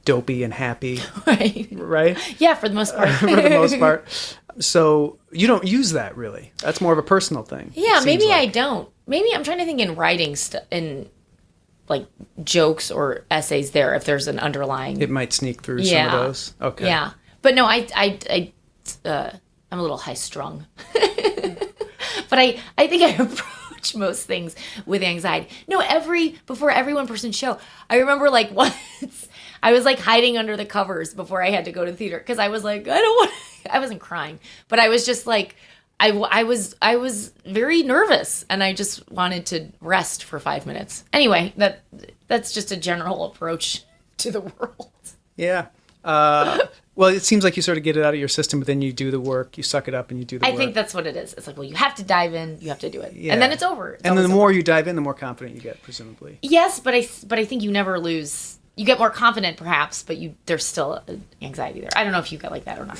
Speaker 1: dopey and happy. Right?
Speaker 2: Yeah, for the most part.
Speaker 1: For the most part. So you don't use that really. That's more of a personal thing.
Speaker 2: Yeah, maybe like. I don't. Maybe I'm trying to think in writing in like jokes or essays there if there's an underlying.
Speaker 1: It might sneak through some of those. Okay.
Speaker 2: Yeah, but no, I'm a little high strung. But I think I approach most things with anxiety. No, before every one-person show, I remember like once I was like hiding under the covers before I had to go to the theater because I was like, I wasn't crying, but I was just like, I was very nervous and I just wanted to rest for 5 minutes. Anyway, that's just a general approach to the world.
Speaker 1: Yeah. Well, it seems like you sort of get it out of your system, but then you do the work, you suck it up and you do the work.
Speaker 2: I think that's what it is. It's like, well, you have to dive in, you have to do it. Yeah. And then it's over.
Speaker 1: And then the more you dive in, the more confident you get, presumably.
Speaker 2: Yes, but I think you never lose. You get more confident, perhaps, but there's still anxiety there. I don't know if you get like that or not.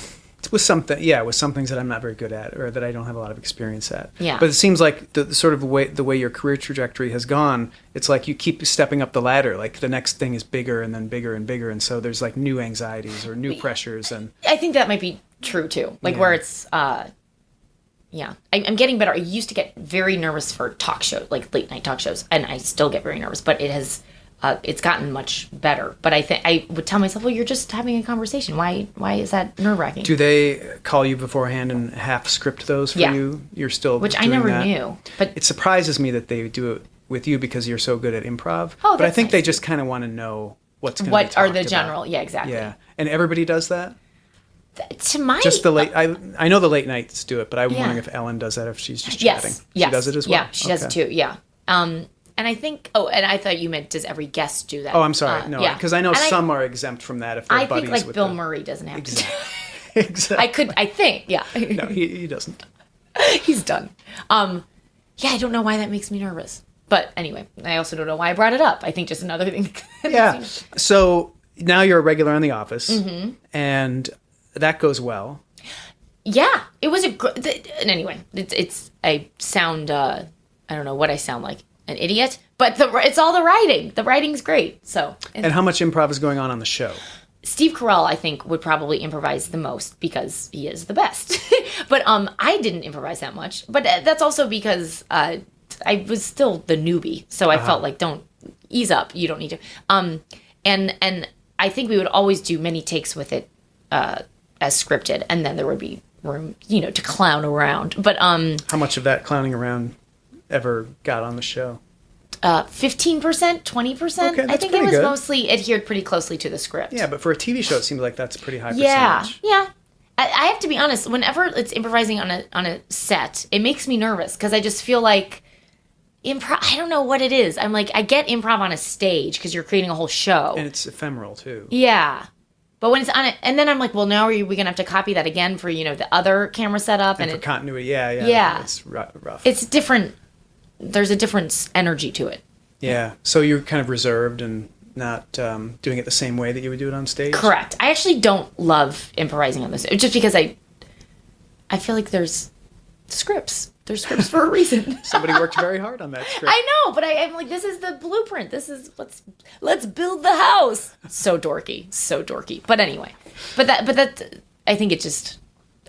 Speaker 2: With
Speaker 1: some things that I'm not very good at or that I don't have a lot of experience at.
Speaker 2: Yeah.
Speaker 1: But it seems like the sort of the way your career trajectory has gone, it's like you keep stepping up the ladder. Like the next thing is bigger and then bigger and bigger. And so there's like new anxieties or new pressures. And
Speaker 2: I think that might be true too. Like where it's, I'm getting better. I used to get very nervous for talk shows, like late night talk shows. And I still get very nervous, but it has... it's gotten much better, but I think I would tell myself, well, you're just having a conversation. Why is that nerve-wracking?
Speaker 1: Do they call you beforehand and half script those for you? You're still
Speaker 2: which
Speaker 1: doing
Speaker 2: I never
Speaker 1: that?
Speaker 2: Knew. But
Speaker 1: it surprises me that they do it with you because you're so good at improv.
Speaker 2: Oh,
Speaker 1: but I think
Speaker 2: nice.
Speaker 1: they just kind of want to know what's going to be talked
Speaker 2: are the
Speaker 1: about.
Speaker 2: general? Yeah, exactly.
Speaker 1: Yeah, and everybody does that.
Speaker 2: To my
Speaker 1: just the late. I know the late nights do it, but I'm wondering if Ellen does that if she's just chatting.
Speaker 2: Yes,
Speaker 1: she does it as well.
Speaker 2: Yeah, she does it too. Yeah. And I think, and I thought you meant, does every guest do that?
Speaker 1: Oh, I'm sorry. No, because I know some are exempt from that if they're buddies with
Speaker 2: I think like Bill Murray doesn't have to.
Speaker 1: Exactly.
Speaker 2: I think, yeah.
Speaker 1: No, he doesn't.
Speaker 2: He's done. I don't know why that makes me nervous. But anyway, I also don't know why I brought it up. I think just another thing.
Speaker 1: Yeah. So now you're a regular on The Office, and that goes well.
Speaker 2: Yeah. It was and anyway, I sound, I don't know what I sound like. An idiot, but it's all the writing. The writing's great. So,
Speaker 1: and how much improv is going on the show?
Speaker 2: Steve Carell, I think, would probably improvise the most because he is the best. But I didn't improvise that much. But that's also because I was still the newbie, so I felt like, don't ease up. You don't need to. And I think we would always do many takes with it as scripted, and then there would be room, to clown around. But
Speaker 1: how much of that clowning around ever got on the show?
Speaker 2: 15%, 20%.
Speaker 1: Okay,
Speaker 2: I think it was
Speaker 1: good.
Speaker 2: Mostly adhered pretty closely to the script.
Speaker 1: Yeah, but for a TV show, it seems like that's a pretty high
Speaker 2: percentage.
Speaker 1: percentage.
Speaker 2: Yeah. I have to be honest. Whenever it's improvising on a set, it makes me nervous because I just feel like improv. I don't know what it is. I'm like, I get improv on a stage because you're creating a whole show,
Speaker 1: and it's ephemeral too.
Speaker 2: Yeah. But when it's on it, and then I'm like, well, now are we going to have to copy that again for the other camera setup
Speaker 1: and for continuity? Yeah. It's rough.
Speaker 2: It's different. There's a different energy to it.
Speaker 1: Yeah. So you're kind of reserved and not doing it the same way that you would do it on stage?
Speaker 2: Correct. I actually don't love improvising on this. Just because I feel like there's scripts. their scripts for a reason.
Speaker 1: Somebody worked very hard on that script.
Speaker 2: I know, but I'm like, this is the blueprint. This is let's build the house. So dorky. But anyway, but that I think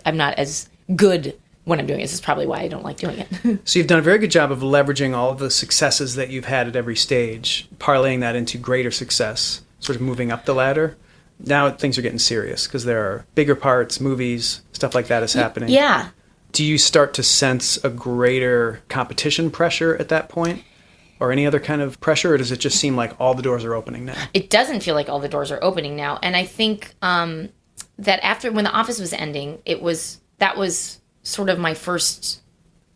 Speaker 2: I'm not as good when I'm doing it. This is probably why I don't like doing it.
Speaker 1: So you've done a very good job of leveraging all of the successes that you've had at every stage, parlaying that into greater success, sort of moving up the ladder. Now things are getting serious because there are bigger parts, movies, stuff like that is happening.
Speaker 2: Yeah.
Speaker 1: Do you start to sense a greater competition pressure at that point? Or any other kind of pressure? Or does it just seem like all the doors are opening now?
Speaker 2: It doesn't feel like all the doors are opening now. And I think that after, when The Office was ending, that was sort of my first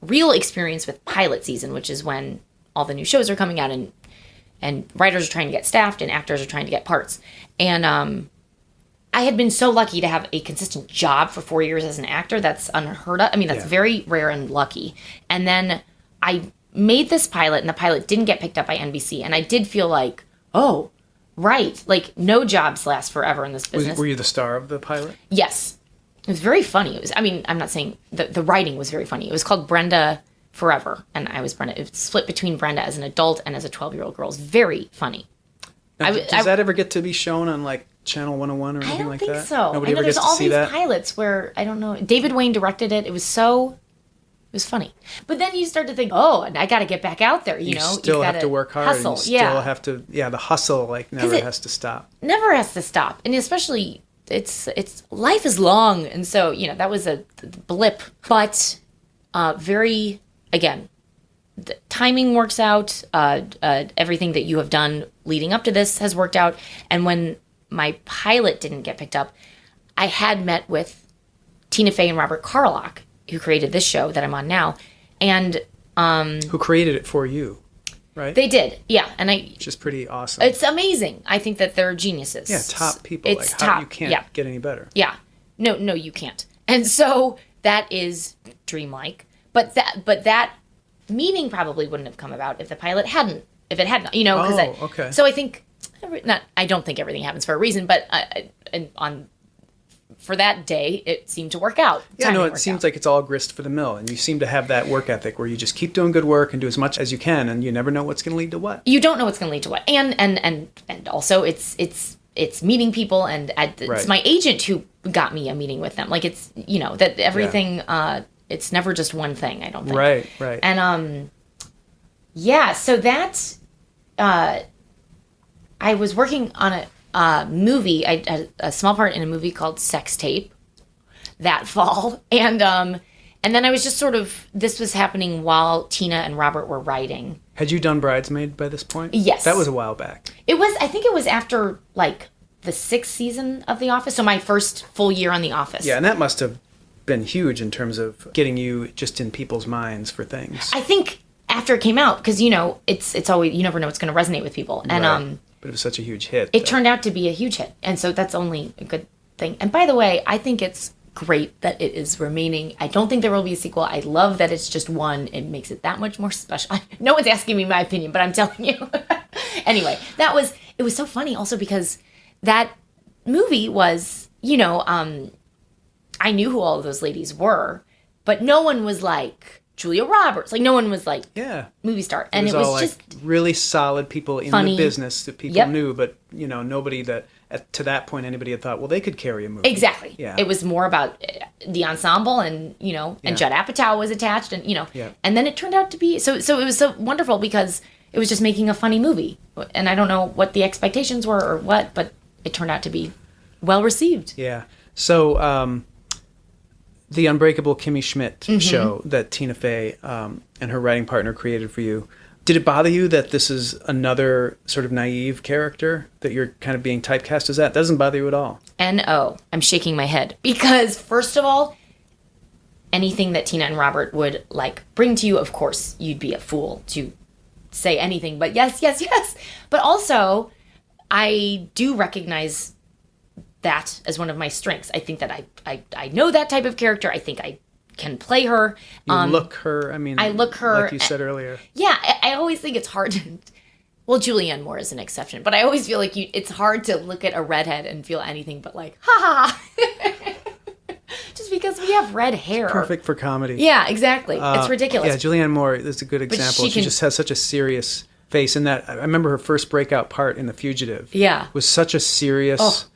Speaker 2: real experience with pilot season, which is when all the new shows are coming out and writers are trying to get staffed and actors are trying to get parts. And I had been so lucky to have a consistent job for 4 years as an actor. That's unheard of. I mean, that's very rare and lucky. And then I made this pilot, and the pilot didn't get picked up by NBC. And I did feel like, oh, right. Like, no jobs last forever in this business.
Speaker 1: Were you the star of the pilot?
Speaker 2: Yes. It was very funny. I'm not saying the writing was very funny. It was called Brenda Forever, and I was Brenda. It was split between Brenda as an adult and as a 12-year-old girl. It was very funny.
Speaker 1: Now, does that ever get to be shown on like Channel 101 or anything like that?
Speaker 2: I don't think so.
Speaker 1: Nobody ever gets to see that?
Speaker 2: There's all these pilots where, I don't know, David Wayne directed it. It was funny. But then you start to think, oh, I got to get back out there, you know?
Speaker 1: Still have to work hard.
Speaker 2: Hustle,
Speaker 1: you still have to, the hustle like never has to stop.
Speaker 2: Never has to stop. And especially, it's life is long. And so, that was a blip. But very, again, the timing works out. Everything that you have done leading up to this has worked out. And when my pilot didn't get picked up, I had met with Tina Fey and Robert Carlock, who created this show that I'm on now. And
Speaker 1: who created it for you, right?
Speaker 2: They did, yeah. And
Speaker 1: which is pretty awesome.
Speaker 2: It's amazing. I think that they're geniuses.
Speaker 1: Yeah, top people.
Speaker 2: It's top.
Speaker 1: You can't get any better.
Speaker 2: Yeah. No, you can't. And so that is dreamlike. But that meeting probably wouldn't have come about if the pilot hadn't. If it had not,
Speaker 1: okay.
Speaker 2: So I think I don't think everything happens for a reason, but for that day, it seemed to work out.
Speaker 1: Yeah, no, it seems like it's all grist for the mill, and you seem to have that work ethic where you just keep doing good work and do as much as you can, and you never know what's going to lead to what.
Speaker 2: You don't know what's going to lead to what, and also it's meeting people, and it's my agent who got me a meeting with them. Like it's that everything. Yeah. It's never just one thing. I don't think.
Speaker 1: Right.
Speaker 2: And so that I was working on a movie. I had a small part in a movie called Sex Tape that fall. And then I was just this was happening while Tina and Robert were writing.
Speaker 1: Had you done Bridesmaid by this point?
Speaker 2: Yes.
Speaker 1: That was a while back.
Speaker 2: I think it was after like the 6th season of The Office. So my first full year on The Office.
Speaker 1: Yeah. And that must have been huge in terms of getting you just in people's minds for things.
Speaker 2: I think after it came out, because it's always, you never know what's going to resonate with people. And
Speaker 1: but it was such a huge hit.
Speaker 2: It turned out to be a huge hit. And so that's only a good thing. And by the way, I think it's great that it is remaining. I don't think there will be a sequel. I love that it's just one. It makes it that much more special. No one's asking me my opinion, but I'm telling you. Anyway, it was so funny also because that movie was, I knew who all of those ladies were, but no one was like Julia Roberts. Like no one was like movie star. And it was
Speaker 1: all
Speaker 2: just
Speaker 1: like really solid people in
Speaker 2: funny.
Speaker 1: The business that people knew, but nobody that to that point anybody had thought, well, they could carry a movie.
Speaker 2: Exactly.
Speaker 1: Yeah.
Speaker 2: It was more about the ensemble and and Judd Apatow was attached and and then it turned out to be so it was so wonderful because it was just making a funny movie. And I don't know what the expectations were or what, but it turned out to be well received.
Speaker 1: Yeah. So the Unbreakable Kimmy Schmidt show that Tina Fey and her writing partner created for you. Did it bother you that this is another sort of naive character that you're kind of being typecast as that? Doesn't bother you at all?
Speaker 2: No. I'm shaking my head. Because, first of all, anything that Tina and Robert would, bring to you, of course, you'd be a fool to say anything but yes. But also, I do recognize that as one of my strengths. I think that I know that type of character. I think I can play her.
Speaker 1: You look her. I mean, I look her. Like you said earlier.
Speaker 2: Yeah, I always think it's hard to... Well, Julianne Moore is an exception, but I always feel like it's hard to look at a redhead and feel anything but like, ha ha ha. Just because because we have red hair.
Speaker 1: It's perfect for comedy.
Speaker 2: Yeah, exactly. It's ridiculous.
Speaker 1: Yeah, Julianne Moore is a good example. She just has such a serious face. And that I remember her first breakout part in The Fugitive.
Speaker 2: Yeah.
Speaker 1: Was such a serious,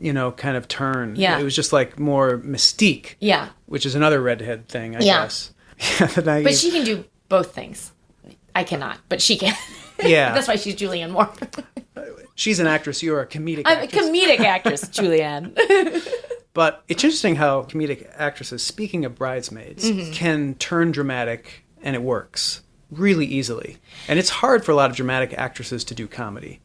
Speaker 1: kind of turn.
Speaker 2: Yeah.
Speaker 1: It was just like more mystique.
Speaker 2: Yeah.
Speaker 1: Which is another redhead thing, I guess. Yeah,
Speaker 2: but she can do both things. I cannot, but she can.
Speaker 1: Yeah.
Speaker 2: That's why she's Julianne Moore.
Speaker 1: She's an actress. You're a comedic
Speaker 2: I'm
Speaker 1: actress.
Speaker 2: a comedic actress, Julianne.
Speaker 1: But it's interesting how comedic actresses, speaking of Bridesmaids, can turn dramatic and it works really easily. And it's hard for a lot of dramatic actresses to do comedy.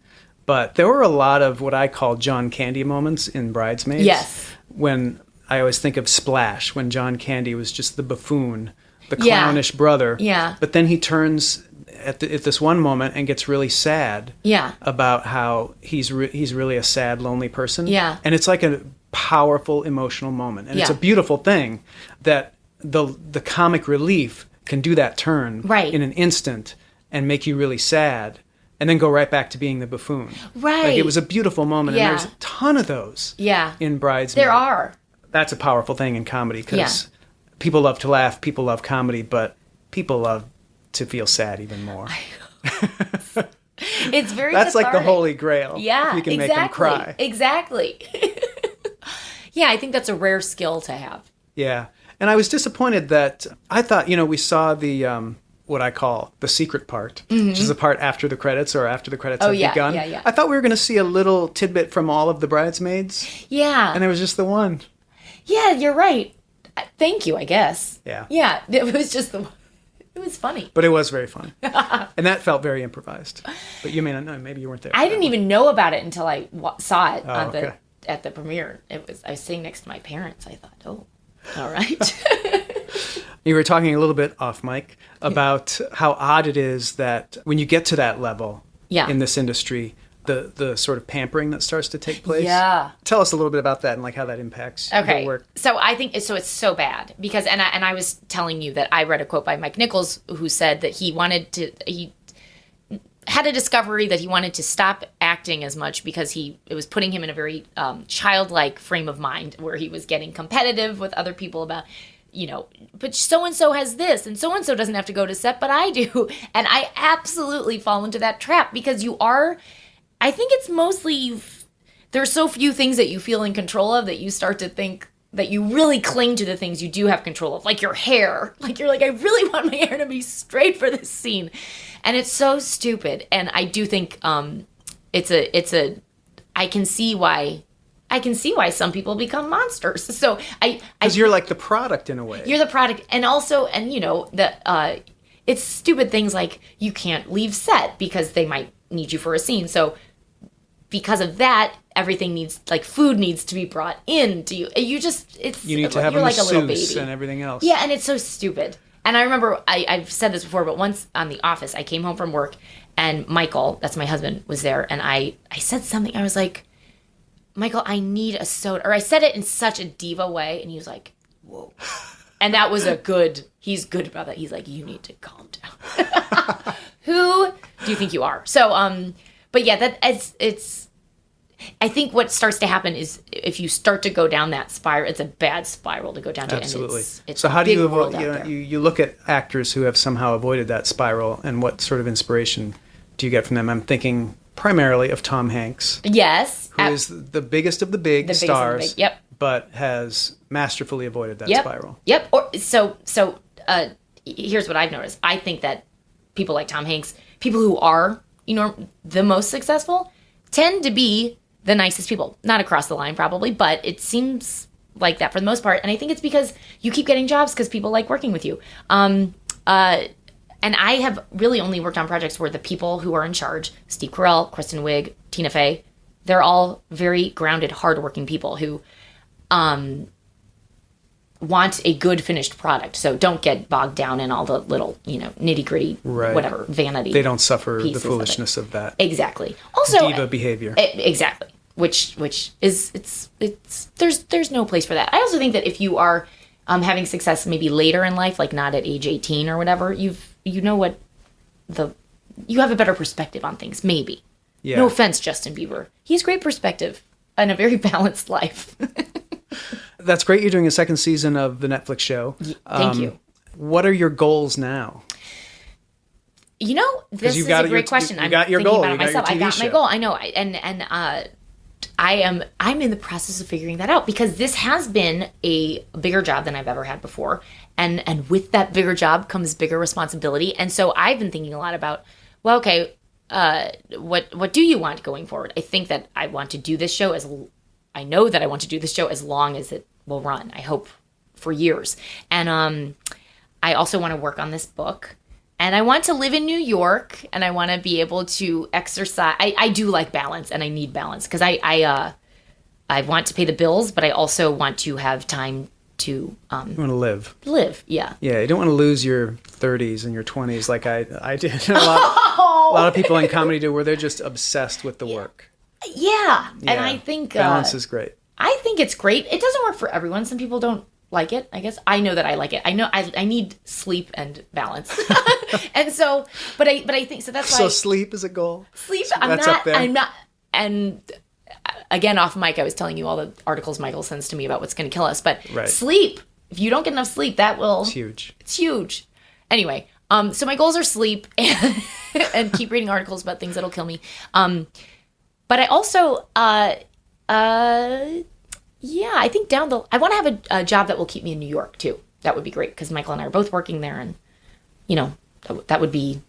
Speaker 1: But there were a lot of what I call John Candy moments in Bridesmaids.
Speaker 2: Yes.
Speaker 1: When I always think of Splash, when John Candy was just the buffoon, the clownish brother.
Speaker 2: Yeah.
Speaker 1: But then he turns at this one moment and gets really sad.
Speaker 2: Yeah.
Speaker 1: About how he's really a sad, lonely person.
Speaker 2: Yeah.
Speaker 1: And it's like a powerful emotional moment. And it's a beautiful thing that the comic relief can do that turn in an instant and make you really sad and then go right back to being the buffoon.
Speaker 2: Right.
Speaker 1: Like it was a beautiful moment.
Speaker 2: Yeah.
Speaker 1: And there's a ton of those in Bridesmaids.
Speaker 2: There are.
Speaker 1: That's a powerful thing in comedy because people love to laugh, people love comedy, but people love to feel sad even more.
Speaker 2: It's very
Speaker 1: That's
Speaker 2: cathartic.
Speaker 1: like the holy grail.
Speaker 2: Yeah,
Speaker 1: you can make them cry.
Speaker 2: Exactly. Yeah, I think that's a rare skill to have.
Speaker 1: Yeah. And I was disappointed that I thought, we saw the what I call the secret part, which is the part after the credits or after the credits have begun.
Speaker 2: Yeah.
Speaker 1: I thought we were going to see a little tidbit from all of the Bridesmaids. Yeah. And it was just the one.
Speaker 2: Yeah, you're right. Thank you, I guess.
Speaker 1: Yeah.
Speaker 2: Yeah, it was just the one. It was funny.
Speaker 1: But it was very fun. And that felt very improvised. But you may not know. Maybe you weren't there.
Speaker 2: I didn't even know about it until I saw it
Speaker 1: at
Speaker 2: the premiere. I was sitting next to my parents. I thought, oh, all right.
Speaker 1: You were talking a little bit off mic about how odd it is that when you get to that level in this industry, the sort of pampering that starts to take place. Yeah. Tell us a little bit about that and like how that impacts your work.
Speaker 2: So I think it's so bad because and I was telling you that I read a quote by Mike Nichols who said that he had a discovery that he wanted to stop acting as much because it was putting him in a very childlike frame of mind where he was getting competitive with other people about but so-and-so has this and so-and-so doesn't have to go to set, but I do. And I absolutely fall into that trap because I think it's mostly, there's so few things that you feel in control of that you start to think that you really cling to the things you do have control of, like your hair. Like you're like, I really want my hair to be straight for this scene. And it's so stupid. And I do think I can see why some people become monsters. So
Speaker 1: because you're like the product in a way.
Speaker 2: You're the product. And also, it's stupid things like you can't leave set because they might need you for a scene. So because of that, everything needs, like food needs to be brought in to you. You need
Speaker 1: to have
Speaker 2: you're
Speaker 1: a
Speaker 2: like a little
Speaker 1: masseuse
Speaker 2: baby
Speaker 1: and everything else.
Speaker 2: Yeah, and it's so stupid. And I remember I've said this before, but once on The Office, I came home from work and Michael, that's my husband, was there, and I said something. I was like, Michael, I need a soda. Or I said it in such a diva way, and he was like, whoa. And that was he's good about that. He's like, you need to calm down. Who do you think you are? So, but yeah, it's, I think what starts to happen is if you start to go down that spiral, it's a bad spiral to go down to.
Speaker 1: Absolutely.
Speaker 2: And it's
Speaker 1: so how do you avoid,
Speaker 2: there.
Speaker 1: you look at actors who have somehow avoided that spiral and what sort of inspiration do you get from them? I'm thinking primarily of Tom Hanks.
Speaker 2: Yes.
Speaker 1: Who is the biggest of the big stars.
Speaker 2: Yep.
Speaker 1: But has masterfully avoided that spiral.
Speaker 2: Yep. So here's what I've noticed. I think that people like Tom Hanks, people who are, the most successful, tend to be the nicest people. Not across the line, probably, but it seems like that for the most part. And I think it's because you keep getting jobs because people like working with you. And I have really only worked on projects where the people who are in charge, Steve Carell, Kristen Wiig, Tina Fey, they're all very grounded, hardworking people who want a good finished product. So don't get bogged down in all the little, nitty gritty, whatever, vanity.
Speaker 1: They don't suffer the foolishness of that.
Speaker 2: Exactly. Also,
Speaker 1: diva behavior.
Speaker 2: Exactly. Which is there's no place for that. I also think that if you are having success maybe later in life, like not at age 18 or whatever, you have a better perspective on things. Maybe. Yeah. No offense, Justin Bieber. He has great perspective and a very balanced life.
Speaker 1: That's great. You're doing a second season of the Netflix show.
Speaker 2: Thank you.
Speaker 1: What are your goals now?
Speaker 2: You know, this is a great question.
Speaker 1: You got your goal.
Speaker 2: About it myself. I got my goal. I know. I'm in the process of figuring that out because this has been a bigger job than I've ever had before. And with that bigger job comes bigger responsibility. And so I've been thinking a lot about, well, okay, what do you want going forward? I think that I want to do this show I know that I want to do this show as long as it will run. I hope for years. And I also want to work on this book. And I want to live in New York, and I want to be able to exercise. I do like balance, and I need balance because I want to pay the bills, but I also want to have time to
Speaker 1: you want to live.
Speaker 2: Live, yeah.
Speaker 1: Yeah, you don't want to lose your 30s and your 20s like I did. A lot of people in comedy do, where they're just obsessed with the work.
Speaker 2: Yeah, and I think
Speaker 1: balance is great.
Speaker 2: I think it's great. It doesn't work for everyone. Some people don't like it, I guess. I know that I like it. I know I need sleep and balance. And so, but I think so that's why.
Speaker 1: So sleep is a goal?
Speaker 2: Sleep, I'm not, and again, off mic, I was telling you all the articles Michael sends to me about what's going to kill us, but sleep, if you don't get enough sleep, it's huge. It's huge. Anyway, so my goals are sleep and keep reading articles about things that'll kill me. But I also, I think I want to have a job that will keep me in New York too. That would be great because Michael and I are both working there, and that would be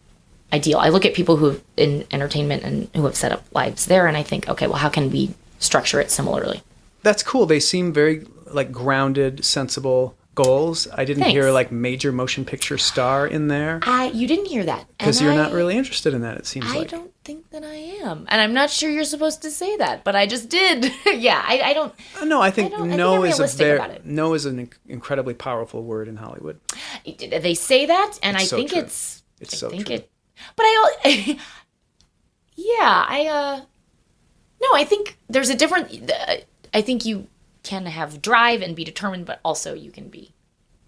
Speaker 2: ideal. I look at people who in entertainment and who have set up lives there, and I think, okay, well, how can we structure it similarly?
Speaker 1: That's cool. They seem very like grounded, sensible goals. I didn't hear like major motion picture star in there.
Speaker 2: You didn't hear that.
Speaker 1: Because you're not really interested in that, it seems like.
Speaker 2: I don't think that I am. And I'm not sure you're supposed to say that, but I just did. Yeah, I don't.
Speaker 1: No, I think no is an incredibly powerful word in Hollywood.
Speaker 2: They say that, and I think
Speaker 1: true.
Speaker 2: It's
Speaker 1: so true.
Speaker 2: But no, I think there's a different, I think you can have drive and be determined, but also you can be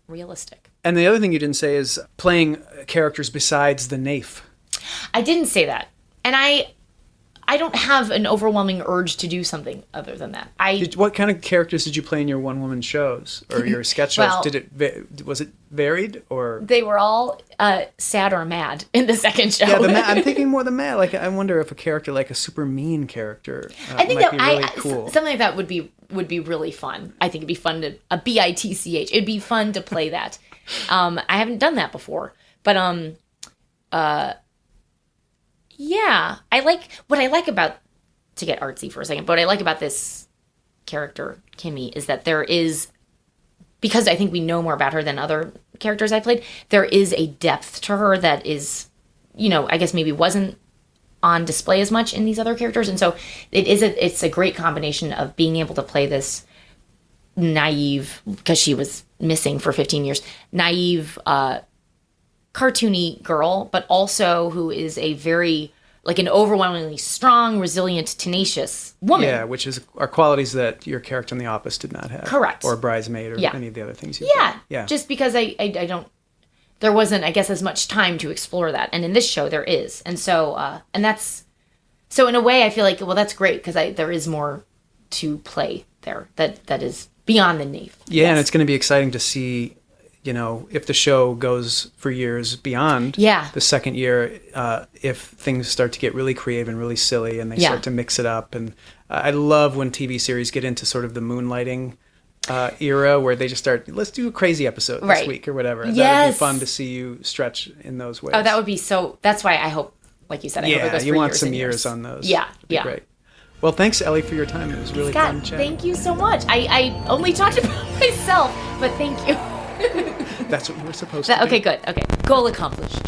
Speaker 2: realistic.
Speaker 1: And the other thing you didn't say is playing characters besides the naif.
Speaker 2: I didn't say that. And I don't have an overwhelming urge to do something other than that.
Speaker 1: What kind of characters did you play in your one-woman shows or your sketch shows?
Speaker 2: Well,
Speaker 1: was it varied or?
Speaker 2: They were all sad or mad in the second show.
Speaker 1: Yeah, I'm thinking more the mad. Like I wonder if a character like a super mean character
Speaker 2: I think
Speaker 1: might be really cool.
Speaker 2: Something like that would be really fun. I think it'd be fun to a BITCH. It'd be fun to play that. I haven't done that before, but yeah, what I like about, to get artsy for a second, but what I like about this character, Kimmy, is that there is, because I think we know more about her than other characters I played, there is a depth to her that is, I guess maybe wasn't on display as much in these other characters. And so it's a great combination of being able to play this naive, because she was missing for 15 years, naive, cartoony girl, but also who is a very, like an overwhelmingly strong, resilient, tenacious woman.
Speaker 1: Yeah, which are qualities that your character in The Office did not have.
Speaker 2: Correct.
Speaker 1: Or Bridesmaid or any of the other things you
Speaker 2: did.
Speaker 1: Yeah.
Speaker 2: Just because I don't, there wasn't, I guess, as much time to explore that. And in this show there is. And so, so in a way I feel like, well, that's great because there is more to play there that is beyond the naif.
Speaker 1: Yeah, yes. And it's going to be exciting to see, if the show goes for years beyond the second year, if things start to get really creative and really silly and they start to mix it up. And I love when TV series get into sort of the moonlighting era where they just start, let's do a crazy episode this week or whatever.
Speaker 2: Yes.
Speaker 1: That would be fun to see you stretch in those ways.
Speaker 2: Oh, that would be that's why I hope, like you said, I hope it goes for
Speaker 1: you want
Speaker 2: years
Speaker 1: some
Speaker 2: and
Speaker 1: years on those.
Speaker 2: Yeah,
Speaker 1: That'd be great. Well, thanks, Ellie, for your time. It was really
Speaker 2: Scott,
Speaker 1: fun chatting.
Speaker 2: Thank you so much. I only talked about myself, but thank you.
Speaker 1: That's what you were supposed to do.
Speaker 2: Okay, good. Okay. Goal accomplished.